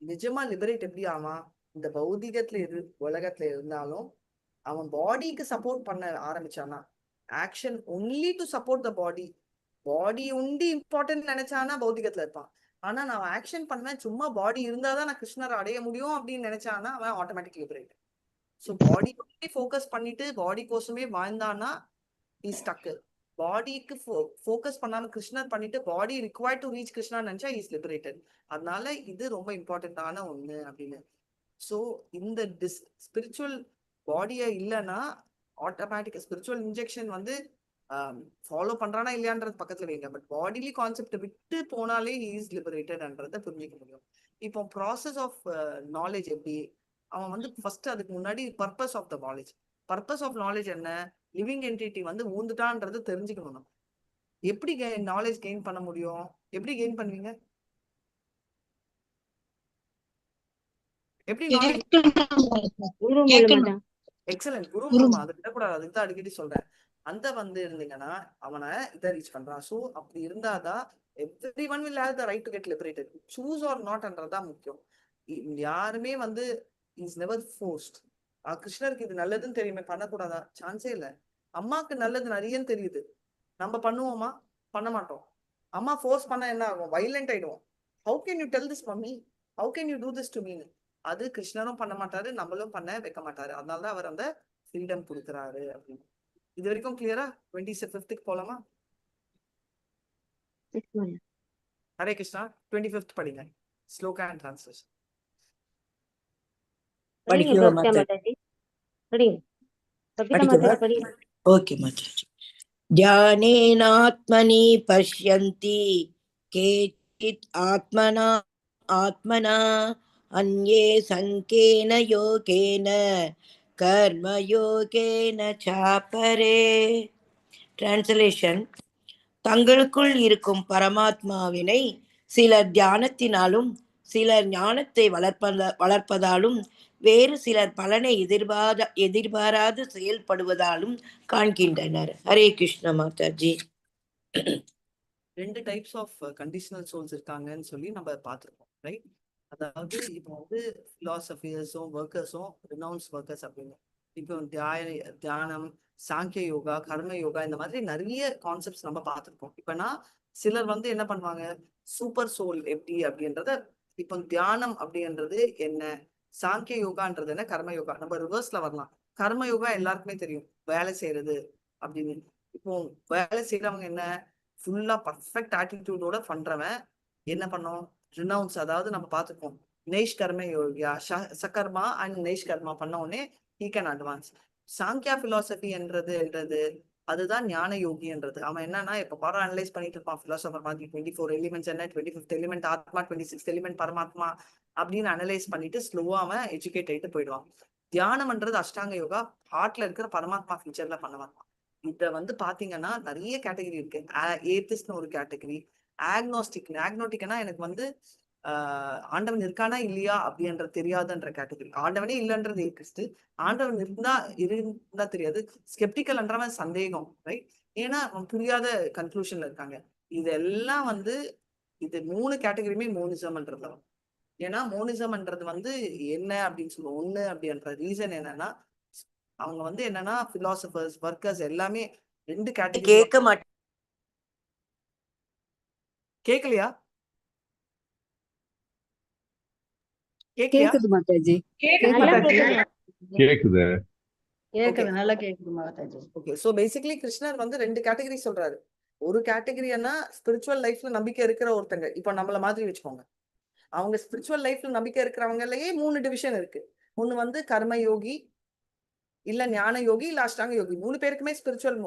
நிஜமா லிபரேட் எப்படி ஆவான், இந்த பௌதிகத்துல உலகத்துல இருந்தாலும் அவன் பாடிக்கு சப்போர்ட் பண்ண ஆரம்பிச்சானா, action only to support the body உண்டி இம்பார்ட்டன்ட் நினைச்சானா பௌதிகத்துல இருப்பான். ஆனா நான் ஆக்ஷன் பண்ணுவேன், சும்மா பாடி இருந்தாதான் நான் கிருஷ்ணரை அடைய முடியும் அப்படின்னு நினைச்சானா அவன் automatic liberate. So body focus பண்ணிட்டு பாடி கோசமே வாழ்ந்தானா ஸ்டக்கு. பாடிக்கு ஃபோக்கஸ் பண்ணாம கிருஷ்ணர் பண்ணிட்டு பாடி ரிக்வயர்ட் டு ரீச் கிருஷ்ணா நினைச்சா இஸ் லிபரேட்டட். அதனால இது ரொம்ப இம்பார்ட்டன்டான ஒண்ணு அப்படின்னு. ஸோ இந்த ஸ்பிரிச்சுவல் பாடியா இல்லைன்னா ஆட்டோமேட்டிக் ஸ்பிரிச்சுவல் இன்ஜெக்ஷன் வந்து ஃபாலோ பண்றானா இல்லையான்றது பக்கத்துல வைங்க. பட் பாடிலி கான்செப்ட் விட்டு போனாலே இஸ் லிபரேட்டட்ன்றத புரிஞ்சுக்க முடியும். இப்போ ப்ராசஸ் ஆஃப் நாலேஜ் எப்படி, அவன் வந்து ஃபர்ஸ்ட் அதுக்கு முன்னாடி purpose of the knowledge. Purpose of knowledge என்ன, லிவிங் என்டிட்டி வந்து ஊந்துட்டான்றது தெரிஞ்சுக்கணும். எப்படி நாலேஜ் கெயின் பண்ண முடியும், எப்படி கெயின் பண்ணுவீங்க, எப்படி நாலேஜ்? குரு மூலமா. எக்ஸலன்ட், குரு மூலமா. அது விடக்கூடாது, அதுக்கு தான் அடிக்கடி சொல்றேன். அந்த வந்து இருந்தீங்கன்னா அவனை இதை ரீச் பண்றான். ஸோ அப்படி இருந்தாதான் everyone will have the right to get liberated. choose or not என்றதான் முக்கியம். யாருமே வந்து இஸ் நெவர் ஃபோர்ஸ்ட். கிருஷ்ணருக்கு இது நல்லதுன்னு தெரியுமே பண்ணக்கூடாதா, சான்ஸே இல்லை. அம்மாக்கு நல்லது நிறைய தெரியுது, நம்ம பண்ணுவோமா, பண்ண மாட்டோம். அம்மா ஃபோர்ஸ் பண்ண என்ன ஆகும், வைலண்ட் ஆயிடுவோம். How can you tell this mummy, how can you do this to me. அது கிருஷ்ணரும் பண்ண மாட்டாரு, நம்மளும் பண்ண வைக்க மாட்டாரு. அதனாலதான் அவர் அந்த ஃப்ரீடம் கொடுக்குறாரு அப்படின்னு. இது வரைக்கும் கிளியரா? 25th போலாமா? ஹரே கிருஷ்ணா. 25th படிங்க, ஸ்லோகா அண்ட் டிரான்ஸ்லேஷன். ஓகே மாதாஜி. ஞானேனாத்மனி பஷ்யந்தி கேசித் ஆத்மனா அன்யே சங்கேன யோகேன கர்மயோகேன சாபரே. டிரான்ஸ்லேஷன்: தங்களுக்குள் இருக்கும் பரமாத்மாவினை சிலர் தியானத்தினாலும் சிலர் ஞானத்தை வளர்ப்பதாலும் வேறு சிலர் பலனை எதிர்பாராது செயல்படுவதாலும் காண்கின்றனர். Hare Krishna Mataji. 2 types of conditional souls இருக்காங்கன்னு சொல்லி நம்ம பார்த்துருக்கோம், ரைட்? அதாவது இப்போ வந்து பிலாசபியர்ஸும் ஒர்க்கர்ஸும் ரினவுன்ஸ் ஒர்க்கர்ஸ் அப்படின்னு. இப்போ தியானம், சாங்கிய யோகா, கர்ம யோகா, இந்த மாதிரி நிறைய கான்செப்ட்ஸ் நம்ம பார்த்துருக்கோம். இப்பனா சிலர் வந்து என்ன பண்ணுவாங்க, சூப்பர் சோல் எப்படி அப்படின்றத, இப்போ தியானம் அப்படின்றது என்ன, சாங்கிய யோகான்றது என்ன, கர்ம யோகா. நம்ம ரிவர்ஸ்ல வரலாம். கர்ம யோகா எல்லாருக்குமே தெரியும், வேலை செய்யறது அப்படின்னு. இப்போ வேலை செய்யறவங்க என்ன, ஃபுல்லா பர்ஃபெக்ட் ஆட்டிடியூடோட பண்றவன் என்ன பண்ணும், ரினவுன்ஸ். அதாவது நம்ம பார்த்துப்போம் நெய்ஷ்கர்ம யோகியா, சகர்மா அண்ட் நெய்ஷ்கர்மா பண்ண உடனே he can advance. Samkhya philosophy என்றது அதுதான் ஞான யோகின்றது. அவன் என்னன்னா இப்ப பாரு அனலைஸ் பண்ணிட்டு இருப்பான் பிலாசபர் மாதிரி. 24 எலிமெண்ட்ஸ் என்ன, 25th எலிமெண்ட் ஆத்மா, 26th எலிமெண்ட் பரமாத்மா அப்படின்னு அனலைஸ் பண்ணிட்டு ஸ்லோவா அவன் எஜுகேட் ஆயிட்டு போயிடுவான். தியானம்ன்றது அஷ்டாங்க யோகா, ஹார்ட்ல இருக்கிற பரமாத்மா ஃபீச்சர்ல பண்ண வரலாம். இத வந்து பாத்தீங்கன்னா நிறைய கேட்டகரி இருக்கு. ஏத்திஸ்ட்னு ஒரு கேட்டகரி, ஆக்னோஸ்டிக்னா எனக்கு வந்து ஆண்டவன் இருக்கானா இல்லையா அப்படின்றது தெரியாதுன்ற கேட்டகரி. ஆண்டவனே இல்லைன்றது ஏத்திஸ்ட், ஆண்டவன் இருந்தா தெரியாது. ஸ்கெப்டிக்கல்ன்றவன் சந்தேகம், ரைட்? ஏன்னா புரியாத கன்க்ளூஷன்ல இருக்காங்க. இதெல்லாம் வந்து இது 3 கேட்டகரியுமே மோனிசம்ன்றது. ஏன்னா மோனிசம்ன்றது வந்து என்ன அப்படின்னு சொல்லுவோம். ஒண்ணு அப்படின்ற ரீசன் என்னன்னா, அவங்க வந்து என்னன்னா பிலாசபர்ஸ், ஒர்க்கர்ஸ் எல்லாமே 2 கேட்டகரி. கேட்க மாட்டேன். கேட்கலையா? கேக்குது மாதாஜி. கேக்குது. நல்லா கேக்குது மாதாஜி. ஓகே, சோ பேசிக்கலி கிருஷ்ணர் வந்து 2 கேட்டகரி சொல்றாரு. ஒரு கேட்டகரினா ஸ்பிரிச்சுவல் லைஃப்ல நம்பிக்கை இருக்கிற ஒருத்தங்க, இப்ப நம்மள மாதிரி வச்சுக்கோங்க. அவங்க ஸ்பிரிச்சுவல் லைஃப்ல நம்பிக்கை இருக்கிறவங்கலயே 3 டிவிஷன் இருக்கு. ஒண்ணு வந்து கர்ம யோகி, இல்ல ஞான யோகி, இல்ல அஷ்டாங்க யோகி. 3 பேருக்குமே ஸ்பிரிச்சுவல்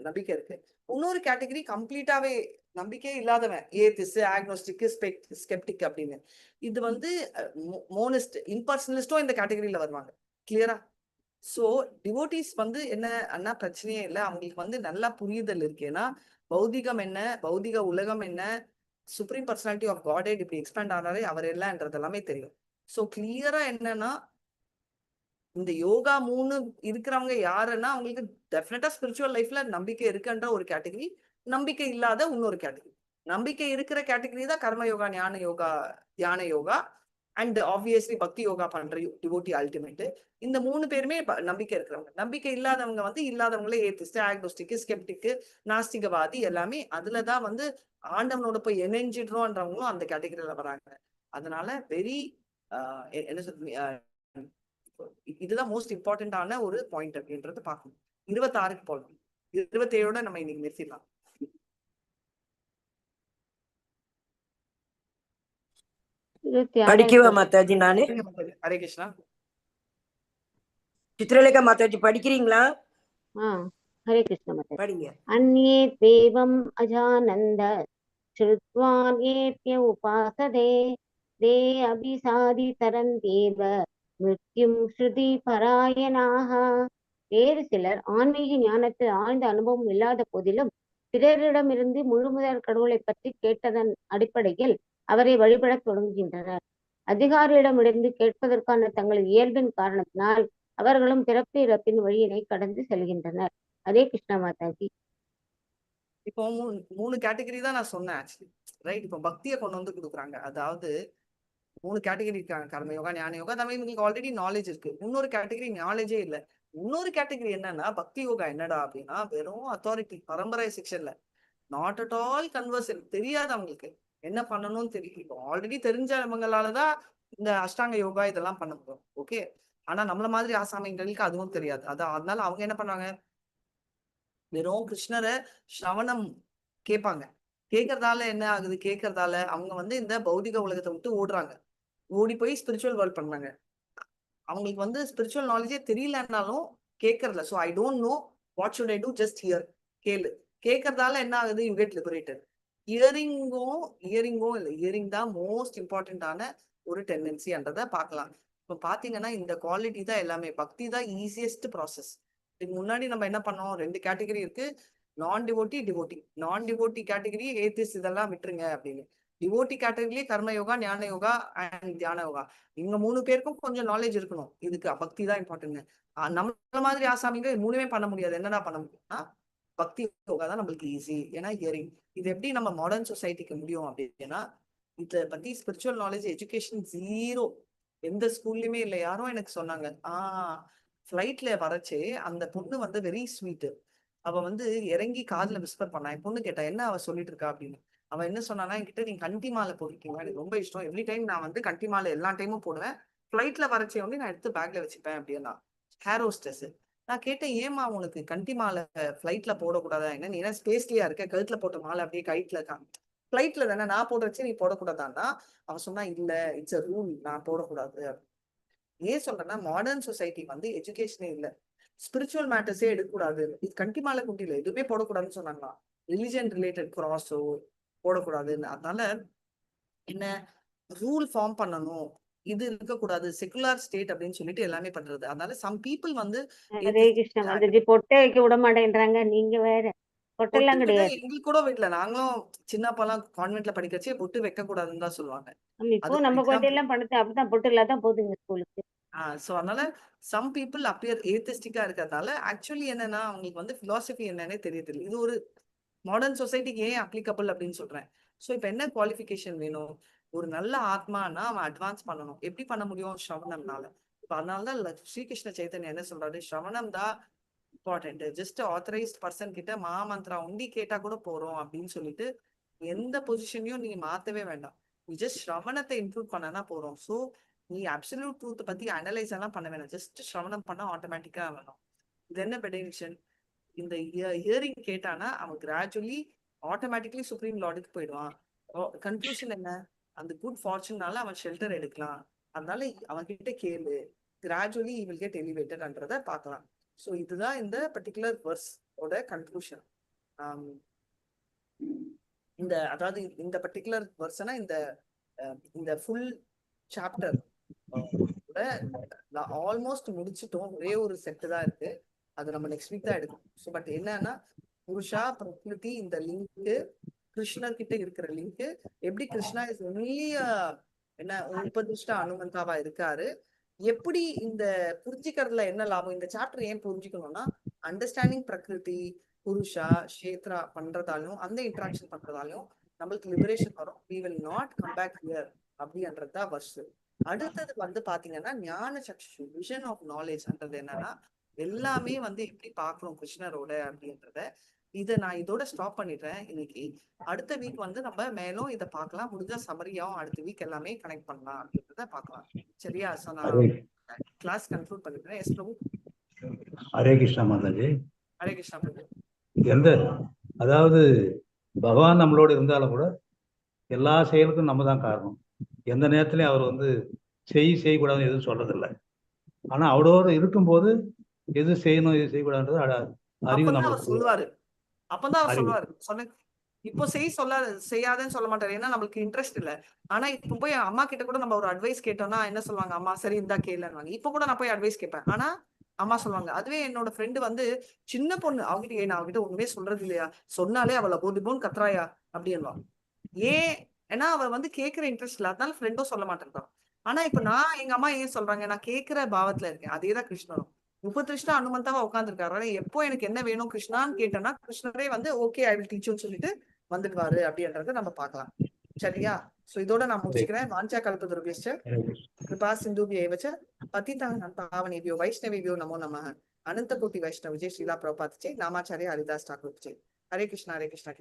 நம்பிக்கை இருக்கு. இன்னொரு கேட்டகரி கம்ப்ளீட்டாவே நம்பிக்கையே இல்லாதவன், ஏத்திஸ்ட், ஆக்னோஸ்டிக், ஸ்கெப்டிக் அப்படின்னு. இது வந்து மோனிஸ்ட், இம்பர்சனலிஸ்டும் இந்த கேட்டகரியில வருவாங்க. கிளியரா? சோ டிவோட்டிஸ் வந்து என்ன பிரச்சனையே இல்லை, அவங்களுக்கு வந்து நல்லா புரியுதல் இருக்கு. ஏன்னா பௌதிகம் என்ன, பௌதிக உலகம் என்ன, சுப்ரீம் பர்சனாலிட்டி ஆஃப் காட் இப்படி எக்ஸ்பேண்ட் ஆனாலே அவர் எல்லாம்ன்றது எல்லாமே தெரியும். சோ கிளியரா என்னன்னா, இந்த யோகா 3 இருக்கிறவங்க யாருன்னா அவங்களுக்கு டெஃபினட்டா ஸ்பிரிச்சுவல் லைஃப்ல நம்பிக்கை இருக்குன்ற ஒரு கேட்டகரி, நம்பிக்கை இல்லாத இன்னொரு கேட்டகரி. நம்பிக்கை இருக்கிற கேட்டகரி தான் கர்ம யோகா, ஞான யோகா, தியான யோகா அண்ட் ஆப்வியஸ்லி பக்தி யோகா பண்ற டிவோட்டி அல்டிமேட். இந்த 3 பேருமே நம்பிக்கை இருக்கிறவங்க. நம்பிக்கை இல்லாதவங்க வந்து இல்லாதவங்களே ஏத்திஸ்ட், ஆக்னோஸ்டிக், ஸ்கெப்டிக், நாஸ்திகவாதி எல்லாமே. அதுலதான் வந்து ஆண்டவனோட போய் இணைஞ்சிடுறோன்றவங்களும் அந்த கேட்டகரியில வராங்க. அதனால வெரி என்ன சொல்ற, இதுதான் மோஸ்ட் இம்பார்ட்டன்டான ஒரு பாயிண்ட் அப்படின்றது பார்க்கணும். 26க்கு போகலாம். 27ஓட நம்ம இன்னைக்கு நிறுத்திடலாம். படிக்கவா மாதாஜி நானு? ஹரே கிருஷ்ணா. சித்ரலேகா மாதாஜி படிக்கிறீங்களா? ஹரே கிருஷ்ண மாதாஜி. படிங்க. அந்யே தேவம் அஜானந்த ஸ்ருத்வான்யேத்ய உபாசதே தே அபிசாதி தரந்தேவ மிருத்யும் ஸ்ருதி பராயணாக. வேறு சிலர் ஆன்மீக ஞானத்தில் ஆழ்ந்த அனுபவம் இல்லாத போதிலும் பிறரிடமிருந்து முழுமுதற் கடவுளை பற்றி கேட்டதன் அடிப்படையில் அவரை வழிபடத் தொடங்குகின்றனர். அதிகாரியிடமிருந்து கேட்பதற்கான தங்களது இயல்பின் காரணத்தினால் அவர்களும் பிறப்பு இறப்பின் வழியினை கடந்து செல்கின்றனர். ஹரே கிருஷ்ணா மாதாஜி. இப்போ மூணு கேட்டகரி தான் நான் சொன்னேன் ஆக்சுவலி, ரைட்? இப்போ பக்தியை கொண்டு வந்து கொடுக்குறாங்க. அதாவது 3 கேட்டகரி இருக்காங்க, கர்ம யோகா, ஞான யோகா. தமிழ் உங்களுக்கு ஆல்ரெடி நாலேஜ் இருக்கு. இன்னொரு கேட்டகரி நாலேஜே இல்லை. இன்னொரு கேட்டகரி என்னன்னா, பக்தி யோகா என்னடா அப்படின்னா வெறும் அத்தாரிட்டி பரம்பரை செக்ஷன்ல, நாட் அட் ஆல் கன்வர்சன். தெரியாது அவங்களுக்கு என்ன பண்ணணும்னு தெரியும். இப்போ ஆல்ரெடி தெரிஞ்சவங்களாலதான் இந்த அஷ்டாங்க யோகா இதெல்லாம் பண்ண முடியும். ஓகே, ஆனா நம்மள மாதிரி ஆசாமிங்களுக்கு அதுவும் தெரியாது. அதனால அவங்க என்ன பண்ணுவாங்க, வெறும் கிருஷ்ணரை ஸ்ரவணம் கேட்பாங்க. கேட்கறதால என்ன ஆகுது, கேட்கறதால அவங்க வந்து இந்த பௌதிக உலகத்தை விட்டு ஓடுறாங்க, ஓடி போய் ஸ்பிரிச்சுவல் வேர்ல்ட் பண்ணாங்க. அவங்களுக்கு வந்து ஸ்பிரிச்சுவல் நாலேஜே தெரியலன்னாலும் கேட்கறதுல. So I don't know what should I do, just hear. கேளு. கேட்கறதால என்ன ஆகுது, யூ கெட் லிபரேட்டட். இயரிங்கும் இல்லை, இயரிங் தான் மோஸ்ட் இம்பார்ட்டன்டான ஒரு டெண்டன்சின்றதை பார்க்கலாம். இப்போ பாத்தீங்கன்னா இந்த குவாலிட்டி தான் எல்லாமே. பக்தி தான் ஈஸியஸ்ட் ப்ராசஸ். இதுக்கு முன்னாடி நம்ம என்ன பண்ணோம், 2 கேட்டகரி இருக்கு, நான் டிவோட்டி, டிவோட்டி. நான் டிவோட்டி கேட்டகரி ஏத்திஸ்ட் இதெல்லாம் விட்டுருங்க அப்படின்னு. டிவோட்டி கேட்டகரியிலே கர்ம யோகா, ஞான யோகா அண்ட் தியான யோகா. இவங்க 3 பேருக்கும் கொஞ்சம் நாலேஜ் இருக்கணும். இதுக்கு பக்தி தான் இம்பார்ட்டன்ட். நம்மள மாதிரி ஆசாமிங்க 3மே பண்ண முடியாது. என்னடா பண்ண முடியும்னா பக்தி யோகா தான் நம்மளுக்கு ஈஸி. ஏன்னா ஹியரிங். இது எப்படி நம்ம மாடர்ன் சொசைட்டிக்கு முடியும் அப்படின்னா, இதை பத்தி ஸ்பிரிச்சுவல் நாலேஜ் எஜுகேஷன் ஜீரோ. எந்த ஸ்கூல்லையுமே இல்லை. யாரும் எனக்கு சொன்னாங்க, ஃபிளைட்ல வரச்சே அந்த பொண்ணு வந்து வெரி ஸ்வீட். அவ வந்து இறங்கி காதுல விஸ்பர் பண்ணா. என் பொண்ணு கேட்டா என்ன அவ சொல்லிட்டு இருக்கா அப்படின்னு. அவன் என்ன சொன்னானா, என்கிட்ட நீங்க கண்டி மாலை போட்டிருக்கீங்க, எனக்கு ரொம்ப இஷ்டம், எவ்ரி டைம் நான் வந்து கண்டி மாலை எல்லா டைமும் போடுவேன், ஃபிளைட்ல வரச்சே வந்து நான் எடுத்து பேக்ல வச்சுப்பேன் அப்படின்னா. Hair hostess. நான் கேட்டேன், ஏமா உனக்கு கண்டி மாலை ஃபிளைட்ல போடக்கூடாதா என்ன, நீ என்ன ஸ்பேஸ்லயா இருக்க, கழுத்துல போட்ட மாலை அப்படியே கைட்ல இருக்கான், ஃபிளைட்ல தானே நான் போட வச்சு நீ போடக்கூடாதான்னா. அவன் சொன்னா இல்ல, இட்ஸ் அ ரூல், நான் போடக்கூடாது. ஏன் சொல்றேன்னா, மாடர்ன் சொசைட்டி வந்து எஜுகேஷனே இல்லை, ஸ்பிரிச்சுவல் மேட்டர்ஸே எடுக்கக்கூடாது, இது கண்டி மாலை குட்டியில எதுவுமே போடக்கூடாதுன்னு சொன்னாங்களா, ரிலிஜன் ரிலேட்டட் கிராஸோ போடக்கூடாதுன்னு. அதனால என்ன ரூல் ஃபார்ம் பண்ணணும், இது இருக்கக்கூடாது, செகுலர் ஸ்டேட் அப்படின்னு சொல்லிட்டு எல்லாமே பண்றது. அதனால சம் பீப்புள் வந்து ஹரே கிருஷ்ண மாதாஜி. பொட்டை வைக்க விட மாட்டேன்றாங்க, நீங்க வேற. பொட்டெல்லாம் கிடையாது. எங்களுக்கு கூட வீட்டுல நாங்களும் சின்னப்பெல்லாம் கான்வென்ட்ல படிக்கச்சே பொட்டு வைக்க கூடாதுன்னு தான் சொல்லுவாங்க. இப்போ நம்ம குழந்தையெல்லாம் பண்ணது அப்படிதான், பொட்டு இல்லாதான் போகுதுங்க ஸ்கூலுக்கு. சோ அதனால சம் பீப்புள் அப்பியர் ஏத்திஸ்டிக்கா இருக்கிறதால ஆக்சுவலி என்னன்னா அவங்களுக்கு வந்து பிலாசபி என்னன்னே தெரியல. இது ஒரு மாடர்ன் சொசைட்டிக்கு ஏன் அப்ளிகபிள் அப்படின்னு சொல்றேன். ஸோ இப்போ என்ன குவாலிஃபிகேஷன் வேணும், ஒரு நல்ல ஆத்மானா அவன் அட்வான்ஸ் பண்ணணும். எப்படி பண்ண முடியும், ஸ்ரவணம்னால. இப்போ அதனாலதான் ஸ்ரீகிருஷ்ண சைத்தன்யா என்ன சொல்றாரு, ஸ்ரவணம் தான் இம்பார்ட்டன்ட். ஜஸ்ட் ஆத்தரைஸ்ட் பர்சன் கிட்ட மகாமந்திரா உண்டி கேட்டா கூட போறோம் அப்படின்னு சொல்லிட்டு எந்த பொசிஷனையும் நீங்க மாத்தவே வேண்டாம், நீ ஜஸ்ட் ஸ்ரவணத்தை இம்ப்ரூவ் பண்ணனா போறோம். ஸோ நீ அப்சல்யூட் ட்ரூத் பத்தி அனலைஸ் எல்லாம் பண்ண வேணாம், ஜஸ்ட் ஸ்ரவணம் பண்ணா ஆட்டோமேட்டிக்கா வேணும். இது என்ன பெடிஷன், இந்த ஹியரிங் கேட்டானா அவன் கிராஜுவலி ஆட்டோமேட்டிக்லி சுப்ரீம் லார்டுக்கு போயிடுவான். கன்க்ளூஷன் என்ன, அந்த குட் ஃபார்ச்சுனால அவன் ஷெல்டர் எடுக்கலாம். அதனால அவன் கிட்ட கேளு, gradually he will get elevated பார்க்கலாம். ஸோ இதுதான் இந்த பர்டிகுலர் வெர்ஸ் ஓட கன்க்ளூஷன். இந்த அதாவது இந்த பர்டிகுலர் வெர்ஸ்னா இந்த ஃபுல் சாப்டர் ஆல்மோஸ்ட் முடிச்சிட்டோம். ஒரே ஒரு செட்டு தான் இருக்கு, அது நம்ம நெக்ஸ்ட் வீக் தான் எடுக்கும். ஸோ பட் என்னன்னா, புருஷா பிரகிருதி இந்த லிங்க் கிருஷ்ணர் கிட்ட இருக்கிற லிங்க், எப்படி கிருஷ்ணா இஸ் ஒன்லி என்ன உபதிஷ்ட அனுமந்தாவா இருக்காரு, எப்படி இந்த புரிஞ்சுக்கிறதுல என்ன லாபம், இந்த சாப்டர் ஏன் புரிஞ்சுக்கணும்னா, அண்டர்ஸ்டாண்டிங் பிரகிருதி புருஷா கஷேத்ரா பண்றதாலும் அந்த இன்ட்ராக்ஷன் பண்றதாலும் நம்மளுக்கு லிபரேஷன் வரும். we will not come back here அப்படின்றதுதான் வர்ஸ். அடுத்தது வந்து பாத்தீங்கன்னா ஞான சக்ஷு, விஷன் ஆஃப் நாலேஜ்ன்றது என்னன்னா, எல்லாமே வந்து எப்படி பாக்குறோம் கிருஷ்ணரோட அப்படின்றத. இதை நான் இதோட ஸ்டாப் பண்ணிடுறேன் இன்னைக்கு. அடுத்த வீக் வந்து நம்ம மேலும் இதை பார்க்கலாம், முடிஞ்சா சமரியாவும் அடுத்த வீக் எல்லாமே கனெக்ட் பண்ணலாம் அப்படின்றத பார்க்கலாம். சரியா? ஸோ நான் கிளாஸ் கன்க்ளூட் பண்ணிடுறேன். எஸ் பிரபு. ஹரே கிருஷ்ணா மாதாஜி. ஹரே கிருஷ்ணா பிரபு. எந்த அதாவது பகவான் நம்மளோட இருந்தாலும் கூட எல்லா செயலுக்கும் நம்ம தான் காரணம். எந்த நேரத்துலையும் அவர் வந்து செய்யக்கூடாதுன்னு எதுவும் சொல்றதில்லை. ஆனா அவரோடு இருக்கும்போது எது செய்யணும் எது செய்யக்கூடாதுன்றது அறிவு அப்பதான் அவர் நம்மளுக்கு சொல்லுவாரு. அப்பதான் அவர் அறிவு. சொல்லுவாரு. இப்போ செய்யாதுன்னு சொல்ல மாட்டாரு. ஏன்னா நம்மளுக்கு இன்ட்ரெஸ்ட் இல்ல. ஆனா இப்போ போய் அம்மா கிட்ட கூட நம்ம ஒரு அட்வைஸ் கேட்டோம்னா என்ன சொல்லுவாங்க, அம்மா சரி இந்தா கேளுன்னுவாங்க. இப்போ கூட நான் போய் அட்வைஸ் கேட்பேன். ஆனா அம்மா சொல்லுவாங்க. அதுவே என்னோட ஃப்ரெண்டு வந்து சின்ன பொண்ணு, அவகிட்ட நான் அவகிட்ட ஒண்ணுமே சொல்றது இல்லையா, சொன்னாலே அவளை போன் கத்துறாயா அப்படின்வா. ஏன்? ஏன்னா அவ வந்து கேட்கிற இன்ட்ரெஸ்ட் இல்ல, அதனால ஃப்ரெண்டும் சொல்ல மாட்டேன்றான். ஆனா இப்ப நான் எங்க அம்மா ஏன் சொல்றாங்க, நான் கேட்கிற பாவத்துல இருக்கேன். அதேதான் கிருஷ்ணரும் 30 வருஷம் அனுமந்தாவா உட்காந்துருக்காரு. எப்போ எனக்கு என்ன வேணும் கிருஷ்ணான்னு கேட்டேன்னா கிருஷ்ணரே வந்து ஓகே ஐ வில் டீச்சுன்னு சொல்லிட்டு வந்துடுவாரு அப்படின்றத நம்ம பார்க்கலாம். சரியா? சோ இதோட நான் முடிச்சுக்கிறேன். வாஞ்சா கல்பத்ருபியஸ்ச கிருபா சிந்துபியேவச பதிதானாं பாவனேபியோ வைஷ்ணவேபியோ நமோ நமः. அனந்த கோட்டி வைஷ்ணவ விஜய் ஸ்ரீலா பிரபுபாத் ஜெய். நாமாச்சாரிய ஹரிதாஸ் டாக்கூர் ஜெய். ஹரே கிருஷ்ணா கிருஷ்ணா.